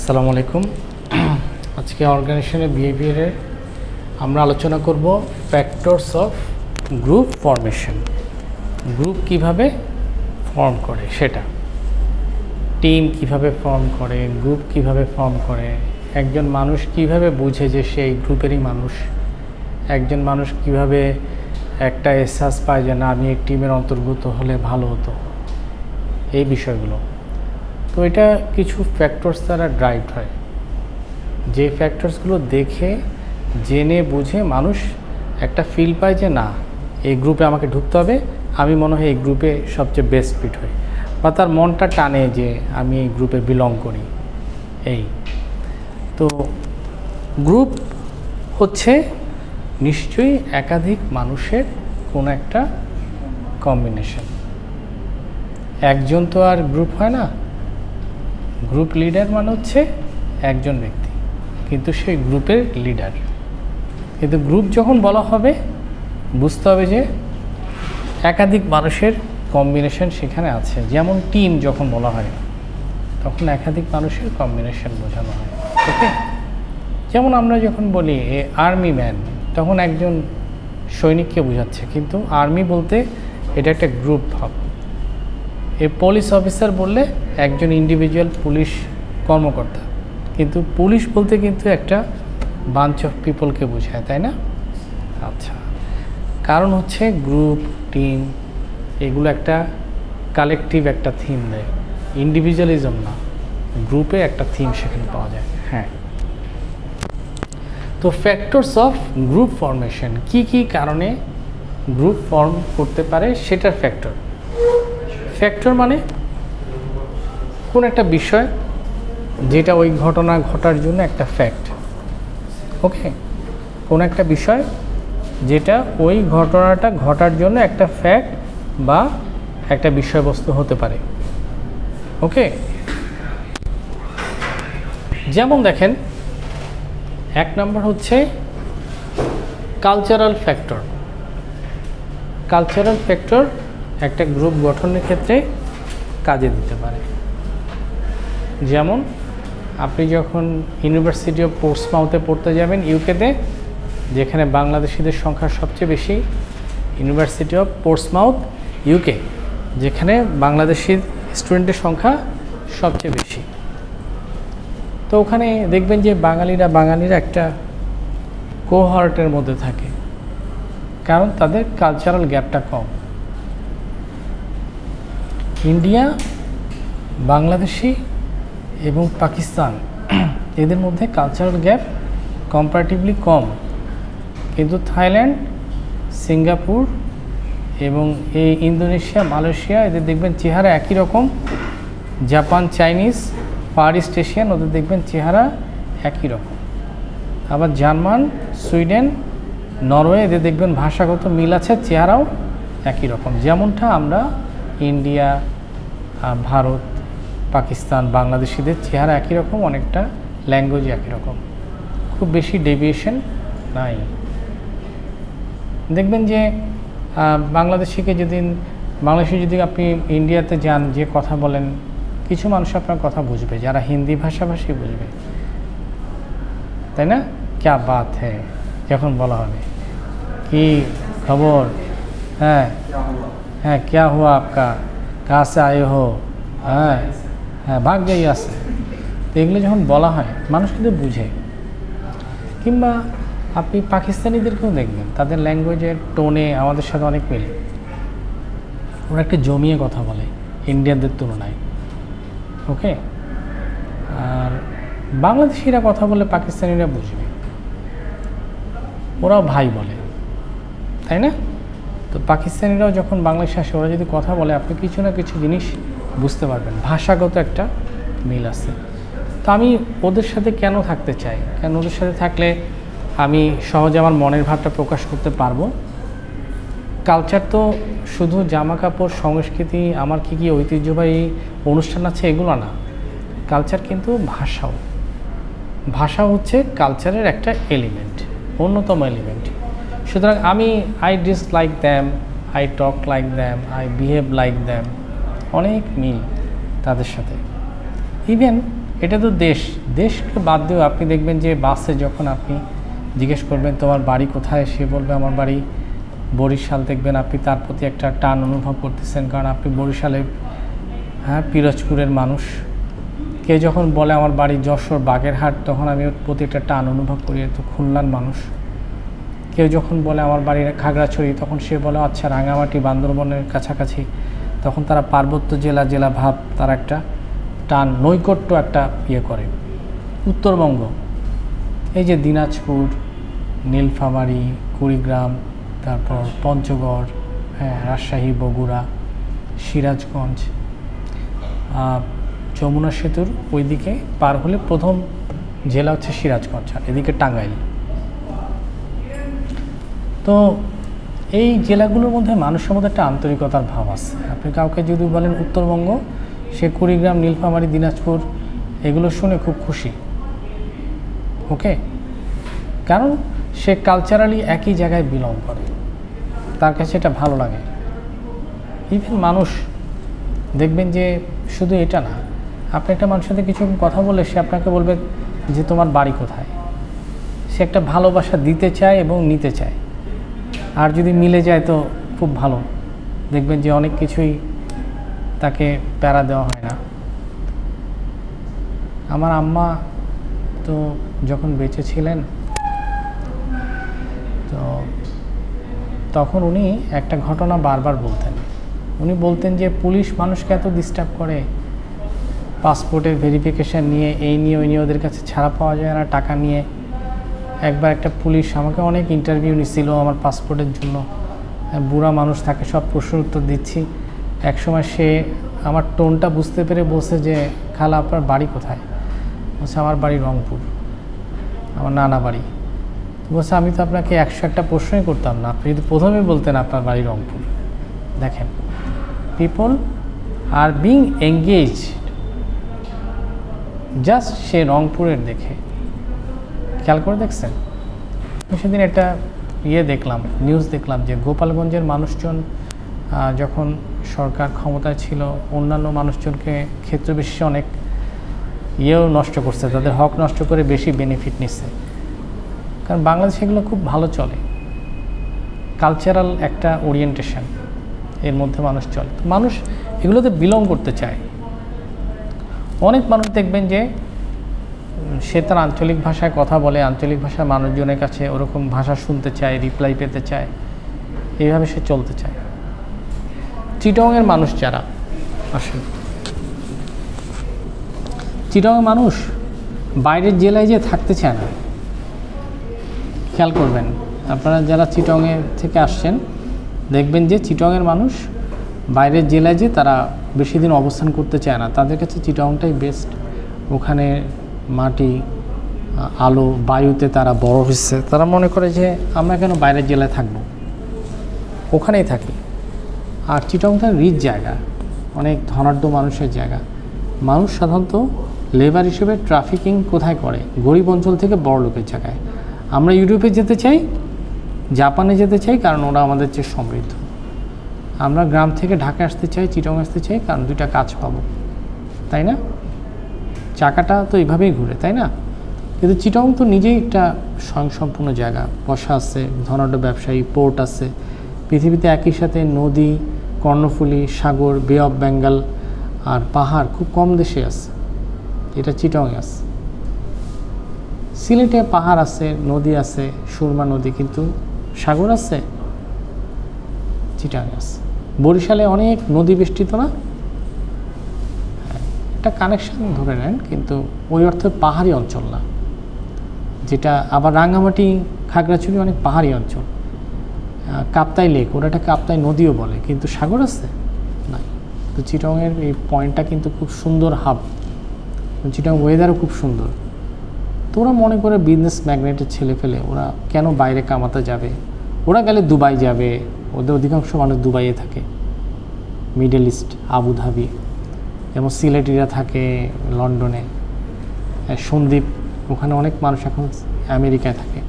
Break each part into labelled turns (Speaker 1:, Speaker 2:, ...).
Speaker 1: আসসালামু আলাইকুম। আজকে অর্গানাইজেশনের বিহেভিয়ারে আমরা আলোচনা করব factors of group formation. Group কিভাবে ফর্ম করে সেটা, টিম কিভাবে ফর্ম করে, গ্রুপ কিভাবে ফর্ম করে, একজন মানুষ কিভাবে বুঝে যে সেই গ্রুপেরই মানুষ, একজন মানুষ কিভাবে একটা এহসাস পায় যে না আমি এই টিমের অন্তর্গত হলে ভালো হতো, এই বিষয়গুলো। তো এটা কিছু ফ্যাক্টরস দ্বারা ড্রাইভ হয়, যে ফ্যাক্টরসগুলো দেখে জেনে বুঝে মানুষ একটা ফিল পায় যে না এই গ্রুপে আমাকে ঢুকতে হবে, আমি মনে হয় এই গ্রুপে সবচেয়ে বেস্ট ফিট হই, বা তার মনটা টানে যে আমি এই গ্রুপে বিলং করি। এই তো গ্রুপ হচ্ছে নিশ্চয়ই একাধিক মানুষের কোনো একটা কম্বিনেশন। একজন তো আর গ্রুপ হয় না। গ্রুপ লিডার মানে হচ্ছে একজন ব্যক্তি, কিন্তু সেই গ্রুপের লিডার। কিন্তু গ্রুপ যখন বলা হবে বুঝতে হবে যে একাধিক মানুষের কম্বিনেশন সেখানে আছে। যেমন টিম যখন বলা হয় তখন একাধিক মানুষের কম্বিনেশন বোঝানো হয়। ওকে, যেমন আমরা যখন বলি এ আর্মি ম্যান, তখন একজন সৈনিককে বোঝাচ্ছে, কিন্তু আর্মি বলতে এটা একটা গ্রুপ ভাব। এ পুলিশ অফিসার বললে একজন ইন্ডিভিজুয়াল পুলিশ কর্মকর্তা, কিন্তু পুলিশ বলতে কিন্তু একটা বাঞ্চ অফ পিপলকে বোঝায়, তাই না? আচ্ছা, কারণ হচ্ছে গ্রুপ, টিম এগুলো একটা কালেকটিভ একটা থিম দেয়, ইন্ডিভিজুয়ালিজম না, গ্রুপে একটা থিম সেখানে পাওয়া যায়। হ্যাঁ, তো ফ্যাক্টরস অফ গ্রুপ ফরমেশন, কি কি কারণে গ্রুপ ফর্ম করতে পারে সেটার ফ্যাক্টর। ফ্যাক্টর মানে কোন একটা বিষয় যেটা ওই ঘটনা ঘটার জন্য একটা ফ্যাক্ট। ওকে, কোন একটা বিষয় যেটা ওই ঘটনাটা ঘটার জন্য একটা ফ্যাক্ট বা একটা বিষয়বস্তু হতে পারে। ওকে, যেমন দেখেন, এক নম্বর হচ্ছে কালচারাল ফ্যাক্টর। কালচারাল ফ্যাক্টর একটা গ্রুপ গঠনের ক্ষেত্রে কাজে দিতে পারে। যেমন আপনি যখন ইউনিভার্সিটি অফ পোর্টসমাউথে পড়তে যাবেন ইউকেতে, যেখানে বাংলাদেশিদের সংখ্যা সবচেয়ে বেশি, ইউনিভার্সিটি অফ পোর্টসমাউথ ইউকে, যেখানে বাংলাদেশি স্টুডেন্টের সংখ্যা সবচেয়ে বেশি। তো ওখানে দেখবেন যে বাঙালিরা একটা কোহর্টের মধ্যে থাকে, কারণ তাদের কালচারাল গ্যাপটা কম। ইন্ডিয়া, বাংলাদেশি এবং পাকিস্তান এদের মধ্যে কালচারাল গ্যাপ কম্পারেটিভলি কম, কিন্তু থাইল্যান্ড, সিঙ্গাপুর এবং এই ইন্দোনেশিয়া, মালয়েশিয়া এদের দেখবেন চেহারা একই রকম। Japan, Chinese, Far East Asian ওদের দেখবেন চেহারা একই রকম। আবার জার্মান, সুইডেন, নরওয়ে এদের দেখবেন ভাষাগত মিল আছে, চেহারাও একই রকম। যেমনটা আমরা ইন্ডিয়া, ভারত, পাকিস্তান, বাংলাদেশিদের চেহারা একই রকম, অনেকটা ল্যাঙ্গুয়েজ একই রকম, খুব বেশি ডেভিয়েশন নাই। দেখবেন যে বাংলাদেশি যদি আপনি ইন্ডিয়াতে যান, যে কথা বলেন, কিছু মানুষ আপনার কথা বুঝবে যারা হিন্দি ভাষাভাষী বুঝবে, তাই না? ক্যা বাত হ্যাঁ যখন বলা হবে, কি খবর, হ্যাঁ হ্যাঁ, ক্যা হুয়া আপকা, কাহা সে আয়ে হো, হ্যাঁ হ্যাঁ ভাগ যাই আসে। তো এগুলো যখন বলা হয় মানুষ কিন্তু বুঝে। কিংবা আপনি পাকিস্তানিদেরকেও দেখবেন, তাদের ল্যাঙ্গুয়েজের টোনে আমাদের সাথে অনেক মিলে, ওরা একটু জমিয়ে কথা বলে ইন্ডিয়ানদের তুলনায়। ওকে, আর বাংলাদেশিরা কথা বলে পাকিস্তানিরা বুঝবে, ওরাও ভাই বলে, তাই না? তো পাকিস্তানিরাও যখন বাংলাদেশে আসে, ওরা যদি কথা বলে আপনি কিছু না কিছু জিনিস বুঝতে পারবেন, ভাষাগত একটা মিল আছে। তো আমি ওদের সাথে কেন থাকতে চাই, কেন ওদের সাথে থাকলে আমি সহজে আমার মনের ভাবটা প্রকাশ করতে পারবো। কালচার তো শুধু জামা কাপড়, সংস্কৃতি, আমার কী কী ঐতিহ্যবাহী অনুষ্ঠান আছে এগুলো না, কালচার কিন্তু ভাষা হচ্ছে কালচারের একটা এলিমেন্ট, অন্যতম এলিমেন্ট। সুতরাং I dress like them, I talk like them, I behave like them, অনেক মিল তাদের সাথে। ইভেন এটা তো দেশকে বাদ দিয়েও আপনি দেখবেন যে বাসে যখন আপনি জিজ্ঞেস করবেন তোমার বাড়ি কোথায়, সে বলবে আমার বাড়ি বরিশাল, দেখবেন আপনি তার প্রতি একটা টান অনুভব করতেছেন, কারণ আপনি বরিশালে, হ্যাঁ, পিরোজপুরের মানুষ। কেউ যখন বলে আমার বাড়ি যশোর বাগেরহাট, তখন আমি ওর প্রতি একটা টান অনুভব করি, তো খুলনার মানুষ। কেউ যখন বলে আমার বাড়ি খাগড়াছড়ি, তখন সে বলে আচ্ছা রাঙামাটি বান্দরবনের কাছাকাছি, তখন তারা পার্বত্য জেলা ভাব, তার একটা টান নৈকট্য একটা ইয়ে করে। উত্তরবঙ্গ, এই যে দিনাজপুর, নীলফামারী, কুড়িগ্রাম, তারপর পঞ্চগড়, হ্যাঁ, রাজশাহী, বগুড়া, সিরাজগঞ্জ, যমুনা সেতুর ওইদিকে পার হলে প্রথম জেলা হচ্ছে সিরাজগঞ্জ, আর এদিকে টাঙ্গাইল। তো এই জেলাগুলোর মধ্যে মানুষের মধ্যে একটা আন্তরিকতার ভাব আছে। আপনি কাউকে যদি বলেন উত্তরবঙ্গ, সে কুড়িগ্রাম, নীলফামারী, দিনাজপুর এগুলো শুনে খুব খুশি, ওকে, কারণ সে কালচারালি একই জায়গায় বিলং করে, তার কাছে এটা ভালো লাগে। ইভেন মানুষ দেখবেন যে শুধু এটা না, আপনি একটা মানুষের সাথে কিছু কথা বলে সে আপনাকে বলবে যে তোমার বাড়ি কোথায়। সে একটা ভালোবাসা দিতে চায় এবং নিতে চায়, আর যদি মিলে যায় তো খুব ভালো। দেখবেন যে অনেক কিছুই তাকে প্যারা দেওয়া হয় না। আমার আম্মা তো যখন বেঁচে ছিলেন, তো তখন উনি একটা ঘটনা বারবার বলতেন। উনি বলতেন যে পুলিশ মানুষকে এত ডিস্টার্ব করে, পাসপোর্টের ভেরিফিকেশান নিয়ে, এই নিয়ে ওই নিয়ে, ওদের কাছে ছাড়া পাওয়া যায় না টাকা নিয়ে। একবার একটা পুলিশ আমাকে অনেক ইন্টারভিউ নিছিল আমার পাসপোর্টের জন্য, বুড়া মানুষ থাকে, সব প্রশ্নের উত্তর দিচ্ছি। একসময় সে আমার টোনটা বুঝতে পেরে বলছে যে খালা আপনার বাড়ি কোথায়? বলছে আমার বাড়ি রংপুর, আমার নানা বাড়ি। বলছে আমি তো আপনাকে 101টা প্রশ্নই করতাম না, আপনি যদি প্রথমে বলতেন আপনার বাড়ি রংপুর। দেখেন, people are being engage just সে রংপুরের দেখে। খেয়াল করে দেখছেন? সেদিন একটা দেখলাম, নিউজ দেখলাম যে গোপালগঞ্জের মানুষজন যখন সরকার ক্ষমতায় ছিল, অন্যান্য মানুষজনকে ক্ষেত্রবিশেষে অনেক নষ্ট করছে, তাদের হক নষ্ট করে বেশি বেনিফিট নিচ্ছে। কারণ বাংলাদেশে এগুলো খুব ভালো চলে, কালচারাল একটা ওরিয়েন্টেশন এর মধ্যে মানুষ চলে, মানুষ এগুলোতে বিলং করতে চায়। অনেক মানুষ দেখবেন যে সে তার আঞ্চলিক ভাষায় কথা বলে, আঞ্চলিক ভাষার মানুষজনের কাছে ওরকম ভাষা শুনতে চায়, রিপ্লাই পেতে চায়, এইভাবে সে চলতে চায়। চিটংয়ের মানুষ যারা আসেন, চিটংয়ের মানুষ বাইরের জেলায় যে থাকতে চায় না। খেয়াল করবেন, আপনারা যারা চিটংয়ের থেকে আসছেন দেখবেন যে চিটংয়ের মানুষ বাইরের জেলায় যে তারা বেশি দিন অবস্থান করতে চায় না। তাদের কাছে চিটংটাই বেস্ট। ওখানে মাটি, আলো, বায়ুতে তারা বড় হচ্ছে, তারা মনে করে যে আমরা কেন বাইরের জেলায় থাকবো, ওখানেই থাকি। আর চিটংটা রিচ জায়গা, অনেক ধনাঢ্য মানুষের জায়গা। মানুষ সাধারণত লেবার হিসেবে ট্রাফিকিং কোথায় করে? গরিব অঞ্চল থেকে বড় লোকের জায়গায়। আমরা ইউরোপে যেতে চাই, জাপানে যেতে চাই, কারণ ওরা আমাদের চেয়ে সমৃদ্ধ। আমরা গ্রাম থেকে ঢাকা আসতে চাই, চিটং আসতে চাই, কারণ দুইটা কাজ পাবো, তাই না? চাকাটা তো এইভাবেই ঘুরে, তাই না? কিন্তু চিটং তো নিজেই একটা স্বয়ংসম্পূর্ণ জায়গা, বসা আছে, ধনাঢ্য ব্যবসায়ী, পোর্ট আছে। পৃথিবীতে একই সাথে নদী, কর্ণফুলী, সাগর, বে অফ বেঙ্গল আর পাহাড় খুব কম দেশে আছে, এটা চিটংয়ে আছে। সিলেটে পাহাড় আছে, নদী আছে, সুরমা নদী, কিন্তু সাগর আছে চিটাং আছে। বরিশালে অনেক নদী বেষ্টিত না, একটা কানেকশন ধরে নেন, কিন্তু ওই অর্থে পাহাড়ি অঞ্চল না। যেটা আবার রাঙামাটি, খাগড়াছড়ি অনেক পাহাড়ি অঞ্চল। কাপ্তাই লেক, ওরা একটা কাপ্তাই নদীও বলে, কিন্তু সাগর আছে না। তো চিটংয়ের এই পয়েন্টটা কিন্তু খুব সুন্দর হাব। চিটং ওয়েদারও খুব সুন্দর। তো ওরা মনে করে বিজনেস ম্যাগনেটের ছেলে ফেলে ওরা কেন বাইরে কামাতে যাবে? ওরা গেলে দুবাই যাবে, ওদের অধিকাংশ মানুষ দুবাইয়ে থাকে, মিডল ইস্ট, আবুধাবি, যেমন সিলেটিরা থাকে লন্ডনে, সন্দ্বীপ, ওখানে অনেক মানুষ এখন আমেরিকায় থাকে,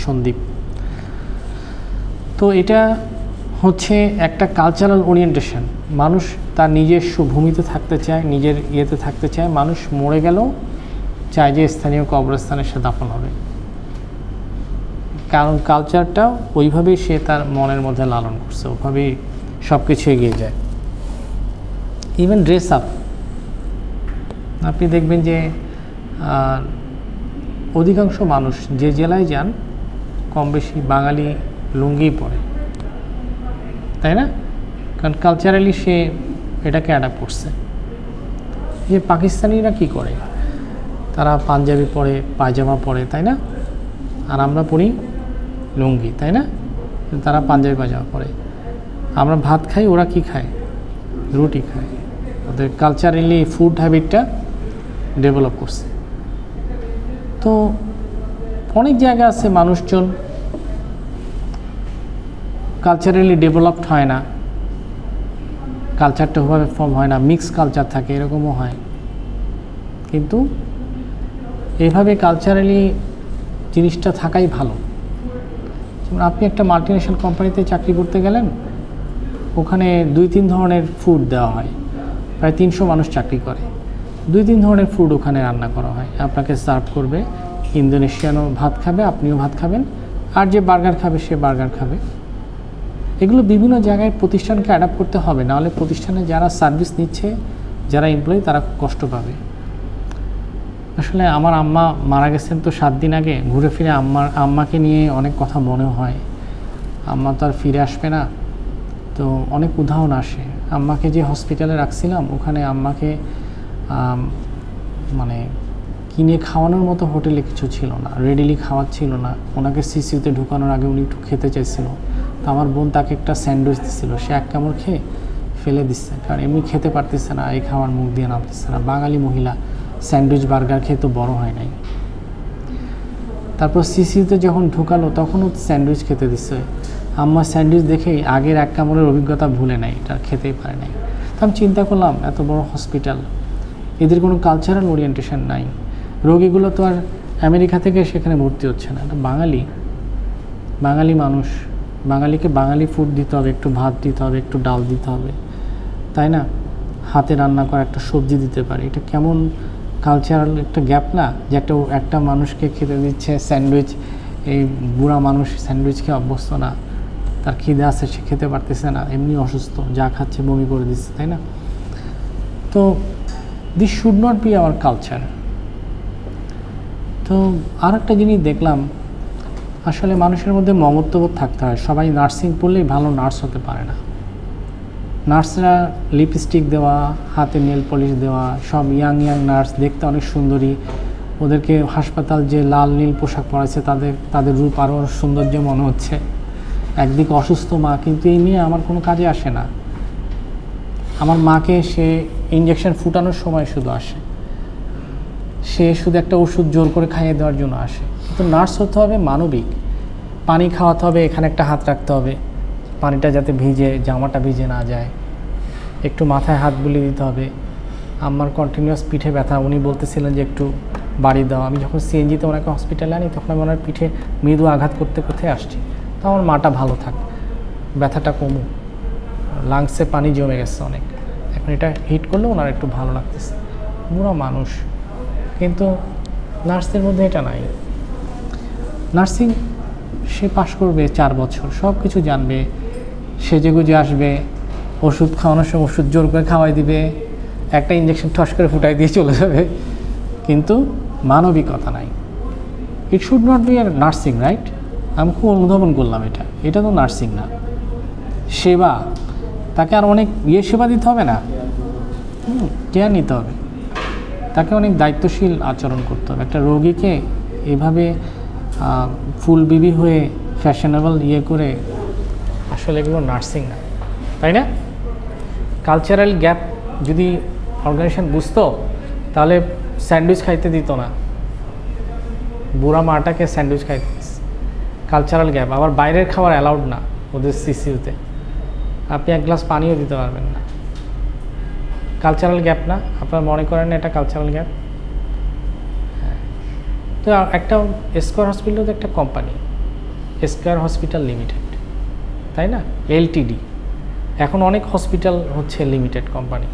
Speaker 1: সন্দ্বীপ। তো এটা হচ্ছে একটা কালচারাল ওরিয়েন্টেশন। মানুষ তার নিজস্ব ভূমিতে থাকতে চায়, নিজের ইয়েতে থাকতে চায়। মানুষ মরে গেলেও চায় যে স্থানীয় কবরস্থানে সে দাফন হবে, কারণ কালচারটাও ওইভাবেই সে তার মনের মধ্যে লালন করছে, ওইভাবেই সব কিছু এগিয়ে যায়। ইভেন ড্রেস আপ, আপনি দেখবেন যে অধিকাংশ মানুষ যে জেলায় যান কম বেশি বাঙালি লুঙ্গি পরে, তাই না? কারণ কালচারালি সে এটাকে অ্যাডাপ্ট করছে। যে পাকিস্তানিরা কি করে, তারা পাঞ্জাবি পরে, পায়জামা পরে, তাই না? আর আমরা পরি লুঙ্গি, তাই না? তারা পাঞ্জাবি পায়জামা পরে। আমরা ভাত খাই, ওরা কি খায়? রুটি খায়। ওদের কালচারালি ফুড হ্যাবিটটা ডেভেলপ করছে। তো অনেক জায়গা আছে মানুষজন কালচারালি ডেভেলপড হয় না, কালচারটা ওভাবে ফর্ম হয় না, মিক্স কালচার থাকে, এরকমও হয়। কিন্তু এভাবে কালচারালি জিনিসটা থাকাই ভালো। যেমন আপনি একটা মাল্টিনেশনাল কোম্পানিতে চাকরি করতে গেলেন, ওখানে 2-3 ধরনের ফুড দেওয়া হয়, প্রায় 300 মানুষ চাকরি করে। 2-3 ধরনের ফুড ওখানে রান্না করা হয়, আপনাকে সার্ভ করবে। ইন্দোনেশিয়ানও ভাত খাবে, আপনিও ভাত খাবেন, আর যে বার্গার খাবে সে বার্গার খাবে। এগুলো বিভিন্ন জায়গায় প্রতিষ্ঠানকে অ্যাডাপ্ট করতে হবে, নাহলে প্রতিষ্ঠানে যারা সার্ভিস নিচ্ছে, যারা এমপ্লয়ি, তারা কষ্ট পাবে। আসলে আমার আম্মা মারা গেছেন তো 7 দিন আগে, ঘুরে ফিরে আম্মাকে নিয়ে অনেক কথা মনে হয়। আম্মা তো আর ফিরে আসবে না, তো অনেক উদাহরণ আসে। আম্মাকে যে হসপিটালে রাখছিলাম, ওখানে আম্মাকে মানে কিনে খাওয়ানোর মতো হোটেলে কিছু ছিল না, রেডিলি খাওয়ার ছিল না। ওনাকে সিসিউতে ঢুকানোর আগে উনি একটু খেতে চাইছিল, তো আমার বোন তাকে একটা স্যান্ডউইচ দিচ্ছিল, সে এক কামড় খেয়ে ফেলে দিচ্ছে, কারণ এমনি খেতে পারতেছে না, এই খাওয়ার মুখ দিয়ে নামতেছে না। বাঙালি মহিলা স্যান্ডউইচ বার্গার খেয়ে তো বড় হয় নাই। তারপর সিসিউতে যখন ঢুকালো, তখনও স্যান্ডউইচ খেতে দিচ্ছে। আম্মা স্যান্ডউইচ দেখেই আগের এক কামড়ের অভিজ্ঞতা ভুলে নাই, এটা খেতেই পারে নাই। তো আমি চিন্তা করলাম, এত বড় হসপিটাল, এদের কোনো কালচারাল ওরিয়েন্টেশন নাই। রোগীগুলো তো আর আমেরিকা থেকে সেখানে ভর্তি হচ্ছে না, এটা বাঙালি মানুষ, বাঙালিকে বাঙালি ফুড দিতে হবে, একটু ভাত দিতে হবে, একটু ডাল দিতে হবে, তাই না? হাতে রান্না করা একটা সবজি দিতে পারে। এটা কেমন কালচারাল একটা গ্যাপ না, যে একটা মানুষকে খেতে দিচ্ছে স্যান্ডউইচ। এই বুড়া মানুষ স্যান্ডউইচ খেয়ে অভ্যস্ত না, তার খিদে আছে, সে খেতে পারতেছে না, এমনি অসুস্থ, যা খাচ্ছে বমি করে দিচ্ছে, তাই না? তো this should not B hour culture. তো আর একটা জিনিস দেখলাম, আসলে মানুষের মধ্যে মমত্ববোধ থাকতে হয়। সবাই নার্সিং পড়লেই ভালো নার্স হতে পারে না। নার্সরা লিপস্টিক দেওয়া, হাতে নেল পলিশ দেওয়া, সব ইয়াং নার্স, দেখতে অনেক সুন্দরী। ওদেরকে হাসপাতাল যে লাল নীল পোশাক পরাচ্ছে, তাদের রূপ আরও সৌন্দর্য মনে হচ্ছে। একদিকে অসুস্থ মা, কিন্তু এই নিয়ে আমার কোনো কাজে আসে না। আমার মাকে সে ইঞ্জেকশন ফুটানোর সময় শুধু আসে, সে শুধু একটা ওষুধ জোর করে খাইয়ে দেওয়ার জন্য আসে। তো নার্স হতে হবে মানবিক, পানি খাওয়াতে হবে, এখানে একটা হাত রাখতে হবে, পানিটা যাতে ভিজে, জামাটা ভিজে না যায়, একটু মাথায় হাত বুলিয়ে দিতে হবে। আমার কন্টিনিউয়াস পিঠে ব্যথা, উনি বলতেছিলেন যে একটু বাড়ি দাও। আমি যখন সিএনজিতে ওনাকে হসপিটালে আনি, তখন আমি ওনার পিঠে মৃদু আঘাত করতে করতে আসছি, তো আমার মাটা ভালো থাক, ব্যথাটা কমুক, লাংসে পানি জমে গেছে অনেক, এখন এটা হিট করলে ওনার একটু ভালো লাগতেছে। বুড়া মানুষ, কিন্তু নার্সদের মধ্যে এটা নাই। নার্সিং সে পাশ করবে 4 বছর, সব কিছু জানবে, সেজেগুজে আসবে, ওষুধ খাওয়ানোর সময় ওষুধ জোর করে খাওয়াই দিবে, একটা ইঞ্জেকশন ঠস করে ফুটাই দিয়ে চলে যাবে, কিন্তু মানবিকতা নাই। ইট শুড নট বি আর নার্সিং, রাইট? আমি খুব অনুধাবন করলাম, এটা তো নার্সিং না, সেবা। তাকে আর অনেক সেবা দিতে হবে না, কেয়ার নিতে হবে, তাকে অনেক দায়িত্বশীল আচরণ করতে হবে। একটা রোগীকে এভাবে ফুল বিবি হয়ে ফ্যাশনেবল করে, আসলে এগুলো নার্সিং না, তাই না? কালচারাল গ্যাপ যদি অর্গানাইজেশন বুঝতো, তাহলে স্যান্ডউইচ খাইতে দিত না, বুড়া মাটাকে স্যান্ডউইচ খাইতে দিস। কালচারাল গ্যাপ, আবার বাইরের খাবার অ্যালাউড না ওদের সিসিউতে, আপনি এক গ্লাস পানিও দিতে পারবেন না। কালচারাল গ্যাপ না? আপনারা মনে করেন না এটা কালচারাল গ্যাপ? হ্যাঁ। তো একটা স্কয়ার হসপিটাল তো একটা কোম্পানি, স্কয়ার হসপিটাল লিমিটেড, তাই না? এলটিডি। এখন অনেক হসপিটাল হচ্ছে লিমিটেড কোম্পানি,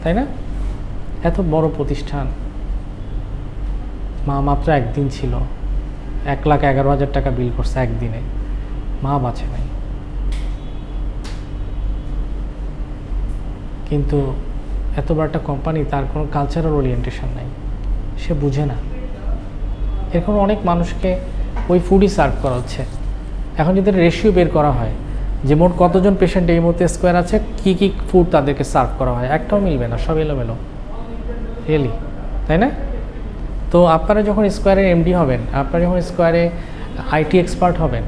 Speaker 1: তাই না? এত বড় প্রতিষ্ঠান, মা মাত্র একদিন ছিল, 1,11,000 টাকা বিল করছে একদিনে, মা বাঁচে নাই। কিন্তু এত বড় একটা কোম্পানি, তার কোনো কালচারাল ওরিয়েন্টেশন নাই, সে বুঝে না। এরকম অনেক মানুষকে ওই ফুডই সার্ভ করা হচ্ছে। এখন যদি রেশিও বের করা হয় যে মোট কতজন পেশেন্ট এই মুহূর্তে স্কোয়ার আছে, কী কী ফুড তাদেরকে সার্ভ করা হয়, একটাও মিলবে না, সব এলোমেলো, রিয়েলি, তাই না? তো আপনারা যখন স্কোয়ারের এমডি হবেন, আপনারা যখন স্কোয়ারে আইটি এক্সপার্ট হবেন,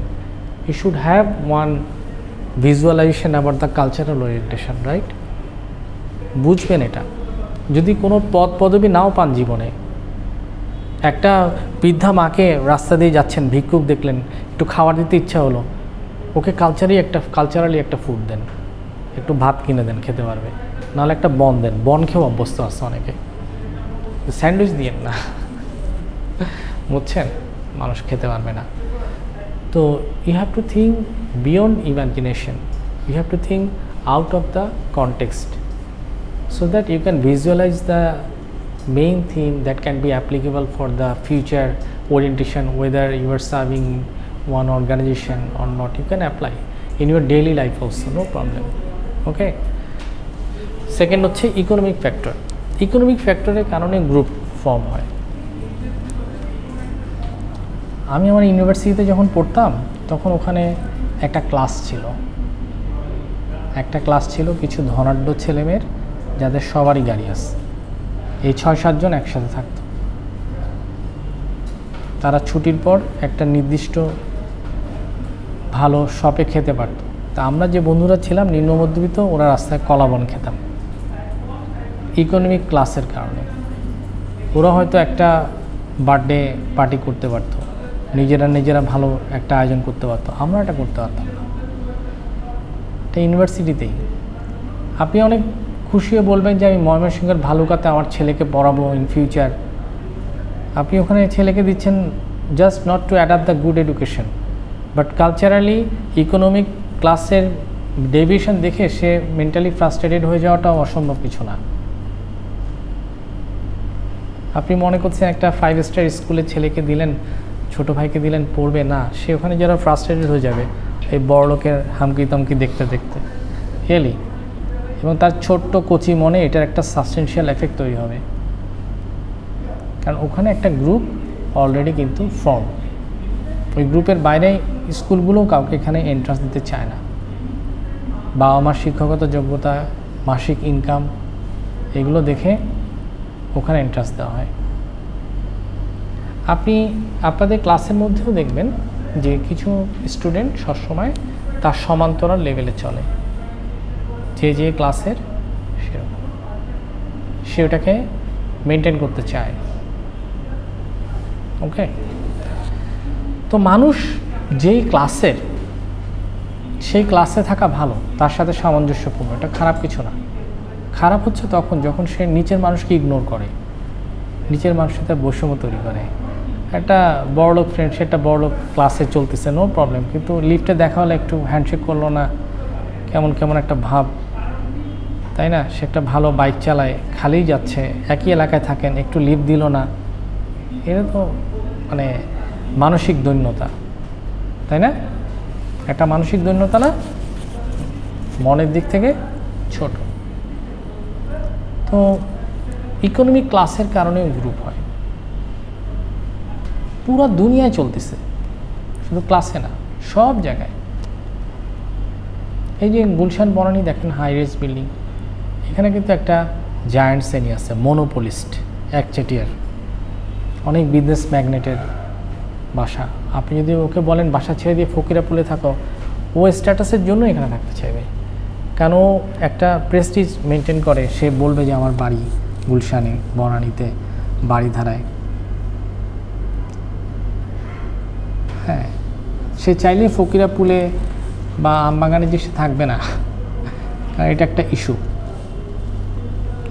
Speaker 1: you should have one visualization about the cultural orientation, right? বুঝবেন এটা। যদি কোনো পদবি নাও পান জীবনে, একটা বৃদ্ধা মাকে রাস্তা দিয়ে যাচ্ছেন, ভিক্ষুক দেখলেন, একটু খাবার দিতে ইচ্ছা হলো, ওকে কালচারালি একটা ফুড দেন, একটু ভাত কিনে দেন, খেতে পারবে, নাহলে একটা বন দেন, বন খেয়েও অভ্যস্ত আছে অনেকে, স্যান্ডউইচ দিয়েন না, বুঝছেন? মানুষ খেতে পারবে না। তো you have to think beyond imagination, you have to think out of the context, so that you can visualize the main theme that can be applicable for the future orientation, whether you are serving one organization or not. You can apply in your daily life also, no problem. Okay, second হচ্ছে economic factor. Economic ফ্যাক্টরের কারণে group form হয়। আমি আমার ইউনিভার্সিটিতে যখন পড়তাম তখন ওখানে একটা ক্লাস ছিল কিছু ধনাঢ্য ছেলেমেয়ের, যাদের সবারই গাড়ি আছে। এই 6-7 জন একসাথে থাকতো। তারা ছুটির পর একটা নির্দিষ্ট ভালো শপে খেতে পারত। তা আমরা যে বন্ধুরা ছিলাম নিম্ন মধ্যবিত্ত, ওরা রাস্তায় কলাবন খেতাম। ইকোনমিক ক্লাসের কারণে ওরা হয়তো একটা বার্থডে পার্টি করতে পারতো, নিজেরা ভালো একটা আয়োজন করতে পারতো, আমরা এটা করতে পারতাম না। এটা ইউনিভার্সিটিতেই আপনি অনেক খুশি হয়ে বলবেন যে আমি ময়মনসিংহের ভালুকাতে আমার ছেলেকে পড়াবো ইন ফিউচার। আপনি ওখানে ছেলেকে দিচ্ছেন just not to adapt the good education, but culturally economic ক্লাসের ডেভিয়েশন দেখে সে মেন্টালি ফ্রাস্ট্রেটেড হয়ে যাওয়াটাও অসম্ভব কিছু না। আপনি মনে করছেন একটা 5 স্টার স্কুলে ছেলেকে দিলেন, ছোটো ভাইকে দিলেন, পড়বে না, সে ওখানে যারা ফ্রাস্ট্রেটেড হয়ে যাবে এই বড় লোকের হামকি তমকি দেখতে দেখতে, রিয়েলি। এবং তার ছোট্ট কচি মনে এটার একটা সাবস্টেন্সিয়াল এফেক্ট তৈরি হবে, কারণ ওখানে একটা গ্রুপ অলরেডি কিন্তু ফর্ম। ওই গ্রুপের বাইরে স্কুলগুলোও কাউকে এখানে এন্ট্রান্স দিতে চায় না। বাবা মার শিক্ষাগত যোগ্যতা, মাসিক ইনকাম, এগুলো দেখে ওখানে এন্ট্রান্স দেওয়া হয়। আপনি আপনাদের ক্লাসের মধ্যেও দেখবেন যে কিছু স্টুডেন্ট সবসময় তার সমান্তরাল লেভেলে চলে, যে ক্লাসের সেরকম সে ওটাকে মেনটেন করতে চায়। ওকে, তো মানুষ যেই ক্লাসের, সেই ক্লাসে থাকা ভালো, তার সাথে সামঞ্জস্যপূর্ণ, এটা খারাপ কিছু না। খারাপ হচ্ছে তখন যখন সে নিচের মানুষকে ইগনোর করে, নিচের মানুষের সাথে বৈষম্য তৈরি করে। একটা বড়লোক ফ্রেন্ড, সে একটা বড়লোক ক্লাসে চলতেছে, নো প্রবলেম, কিন্তু লিফটে দেখা হলে একটু হ্যান্ডশেক করলো না, কেমন একটা ভাব, তাই না? সে একটা ভালো বাইক চালায়, খালিই যাচ্ছে, একই এলাকায় থাকেন, একটু লিফট দিল না, এটা তো মানে মানসিক দৈন্যতা, তাই না? একটা মানসিক দৈন্যতা না, মনের দিক থেকে ছোট। তো ইকোনমিক ক্লাসের কারণেও গ্রুপ হয়, পুরো দুনিয়ায় চলতেছে, শুধু ক্লাসে না, সব জায়গায়। এই যে গুলশান বনানী দেখেন, হাই রেজ বিল্ডিং, এখানে কিন্তু একটা জায়ান্ট শ্রেণী আছে, মনোপলিস্ট, একচেটিয়ার, অনেক বিজনেস ম্যাগনেটের বাসা। আপনি যদি ওকে বলেন বাসা ছেড়ে দিয়ে ফকিরাপুলে থাকো, ও স্ট্যাটাসের জন্য এখানে থাকতে চাইবে, কেন একটা প্রেস্টিজ মেনটেন করে। সে বলবে যে আমার বাড়ি গুলশানে, বনানীতে, বাড়িধারায়। হ্যাঁ, সে চাইলে ফকিরাপুলে বা আমবাগানে যে সে থাকবে না, কারণ এটা একটা ইস্যু।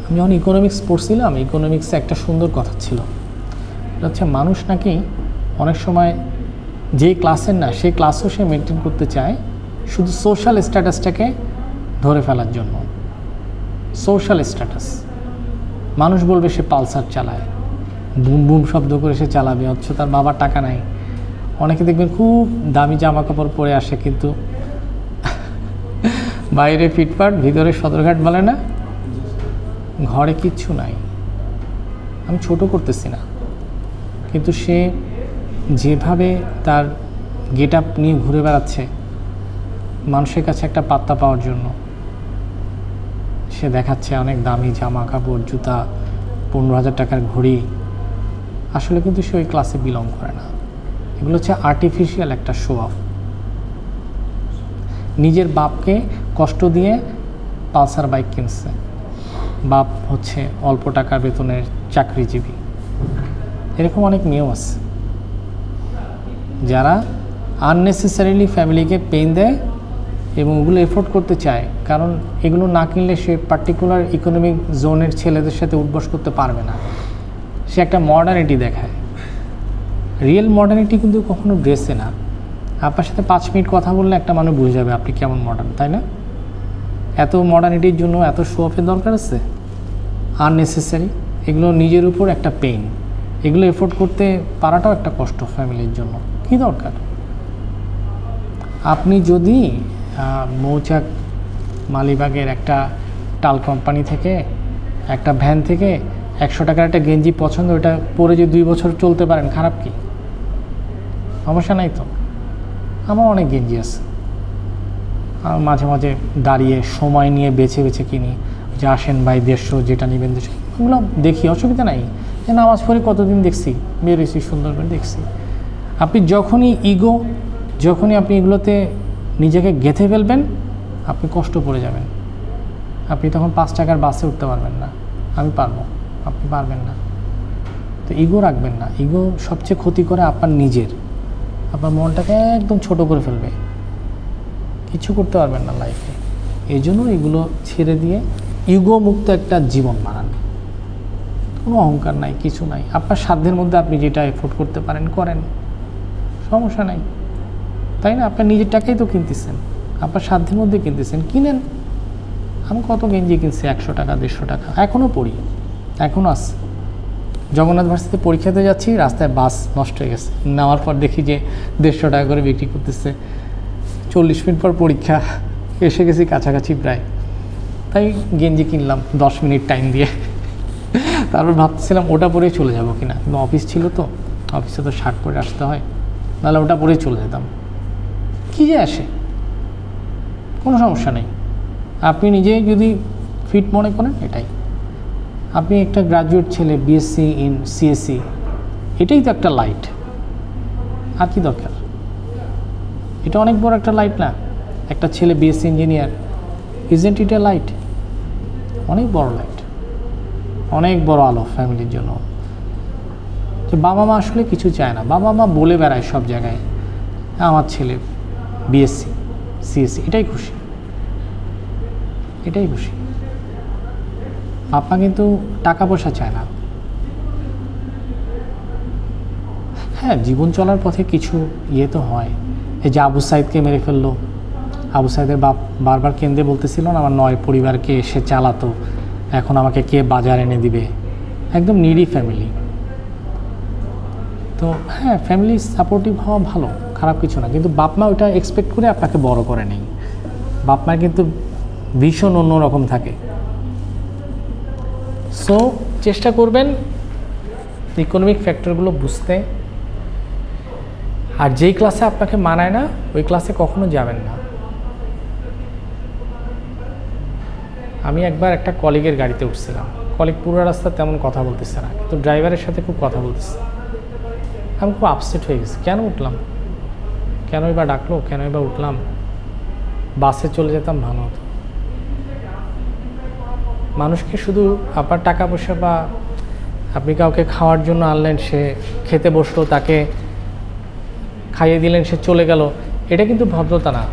Speaker 1: আমি যখন ইকোনমিক্স পড়ছিলাম, ইকোনমিক্সে একটা সুন্দর কথা ছিল, এটা হচ্ছে মানুষ নাকি অনেক সময় যেই ক্লাসের না, সেই ক্লাসও সে মেনটেন করতে চায় শুধু সোশ্যাল স্ট্যাটাসটাকে ধরে ফেলার জন্য। সোশ্যাল স্ট্যাটাস, মানুষ বলবে সে পালসার চালায়, বুম বুম শব্দ করে সে চালাবে, অথচ তার বাবার টাকা নাই। অনেকে দেখবেন খুব দামি জামা কাপড় পরে আসে, কিন্তু বাইরে ফিটফাট, ভিতরে সদরঘাট বলে না, ঘরে কিচ্ছু নাই। আমি ছোট করতেছি না, কিন্তু সে যেভাবে তার গেট আপ নিয়ে ঘুরে বেড়াচ্ছে মানুষের কাছে একটা পাত্তা পাওয়ার জন্য, সে দেখাচ্ছে অনেক দামি জামা কাপড়, জুতা, 15,000 টাকার ঘড়ি, আসলে কিন্তু সে ওই ক্লাসে বিলং করে না। এগুলো হচ্ছে আর্টিফিশিয়াল একটা শো অফ। নিজের বাপকে কষ্ট দিয়ে পালসার বাইক কিনছে, বাপ হচ্ছে অল্প টাকার বেতনের চাকরিজীবী। এরকম অনেক মেয়েও আছে যারা আননেসেসারিলি ফ্যামিলিকে পেইন দেয় এবং ওগুলো এফোর্ড করতে চায়, কারণ এগুলো না কিনলে সে পার্টিকুলার ইকোনমিক জোনের ছেলেদের সাথে উঠবস করতে পারবে না। সে একটা মডার্নিটি দেখায়। রিয়েল মডার্নিটি কিন্তু কখনো ড্রেসে না। আপনার সাথে 5 মিনিট কথা বললে একটা মানুষ বুঝে যাবে আপনি কেমন মডার্ন, তাই না? এত মডার্নিটির জন্য এত শো অফের দরকার আছে? আননেসেসারি। এগুলো নিজের উপর একটা পেইন, এগুলো এফোর্ড করতে পারাটাও একটা কষ্ট ফ্যামিলির জন্য। কী দরকার? আপনি যদি মৌচাক মালিবাগের একটা টাল কোম্পানি থেকে, একটা ভ্যান থেকে 100 টাকার একটা গেঞ্জি পছন্দ, ওটা পরে যে 2 বছর চলতে পারেন, খারাপ কি? সমস্যা নাই তো। আমার অনেক গেঞ্জি আছে, মাঝে মাঝে দাঁড়িয়ে সময় নিয়ে বেছে বেছে কিনি, যে আসেন ভাই 150, যেটা নেবেন 200, ওগুলো দেখি, অসুবিধা নাই। যে নামাজ পড়ে কতদিন দেখছি, বেরোইছি সুন্দর করে দেখছি। আপনি যখনই আপনি এগুলোতে নিজেকে গেঁথে ফেলবেন, আপনি কষ্ট পড়ে যাবেন। আপনি তখন 5 টাকার বাসে উঠতে পারবেন না। আমি পারবো, আপনি পারবেন না। তো ইগো রাখবেন না। ইগো সবচেয়ে ক্ষতি করে আপনার নিজের, আপনার মনটাকে একদম ছোট করে ফেলবে, কিছু করতে পারবেন না লাইফে। এই জন্য এগুলো ছেড়ে দিয়ে ইগো মুক্ত একটা জীবন বানান। কোনো অহংকার নাই, কিছু নাই। আপনার সাধ্যের মধ্যে আপনি যেটা এফোর্ড করতে পারেন করেন, সমস্যা নাই, তাই না? আপনার নিজের টাকাই তো কিনতেছেন, আপনার সাধ্যের মধ্যে কিনতেছেন, কিনেন। আমি কত গেঞ্জি কিনছি, 100 টাকা, 150 টাকা, এখনও পড়ি, এখনও আসছে। জগন্নাথ ভার্সিটিতে পরীক্ষাতে যাচ্ছি, রাস্তায় বাস নষ্ট হয়ে গেছে, নেওয়ার পর দেখি যে 150 টাকা করে বিক্রি করতেছে। 40 মিনিট পর পরীক্ষা, এসে গেছি কাছাকাছি প্রায়, তাই গেঞ্জি কিনলাম 10 মিনিট টাইম দিয়ে। তারপর ভাবতেছিলাম ওটা পরেই চলে যাবো কিনা, কিন্তু অফিস ছিল তো, অফিসে তো শার্ট পরে আসতে হয়, নাহলে ওটা পরেই চলে যেতাম। কী যে আসে, কোনো সমস্যা নেই। আপনি নিজে যদি ফিট মনে করেন, এটাই। আপনি একটা গ্রাজুয়েট ছেলে, বিএসসি ইন সিএসসি, এটাই তো একটা লাইট। আর কি দরকার? এটা অনেক বড় একটা লাইট না? একটা ছেলে BSc engineer, isn't it A light? অনেক বড় লাইট, অনেক বড় আলো ফ্যামিলির জন্য। যে বাবা মা আসলে কিছু চায় না, বাবা মা বলে বেড়ায় সব জায়গায়, আমার ছেলে বিএসসি সিএসসি, এটাই খুশি, এটাই খুশি। বাবা কিন্তু টাকা পয়সা চায় না। হ্যাঁ, জীবন চলার পথে কিছু ইয়ে তো হয়। এই যে আবু সাইদকে মেরে ফেললো, আবু সাইদের বাপ বারবার কেন্দ্রে বলতেছিল না, আমার 9 পরিবারকে সে চালাতো, এখন আমাকে কে বাজার এনে দিবে। একদম নিডি ফ্যামিলি। তো হ্যাঁ, ফ্যামিলি সাপোর্টিভ হওয়া ভালো, খারাপ কিছু না, কিন্তু বাপ মা ওইটা এক্সপেক্ট করে আপনাকে বড় করে নেই। বাপ মা কিন্তু ভীষণ অন্যরকম থাকে। সো চেষ্টা করবেন ইকোনমিক ফ্যাক্টরগুলো বুঝতে। আর যেই ক্লাসে আপনাকে মানায় না, ওই ক্লাসে কখনো যাবেন না। আমি একবার একটা কলিগের গাড়িতে উঠছিলাম, কলিগ পুরো রাস্তা তেমন কথা বলতেছে না, কিন্তু ড্রাইভারের সাথে খুব কথা বলতেছে। আমি খুব আপসেট হয়ে গেছি, কেন উঠলাম, কেনই বা ডাকলো, কেনই বা উঠলাম। বাসে চলে যেতাম ভালো হতো। মানুষকে শুধু আপনার টাকা পয়সা বা আপনি কাউকে খাওয়ার জন্য আনলেন, সে খেতে বসলো, তাকে খাইয়ে দিলেন, সে চলে গেল, এটা কিন্তু ভদ্রতা না।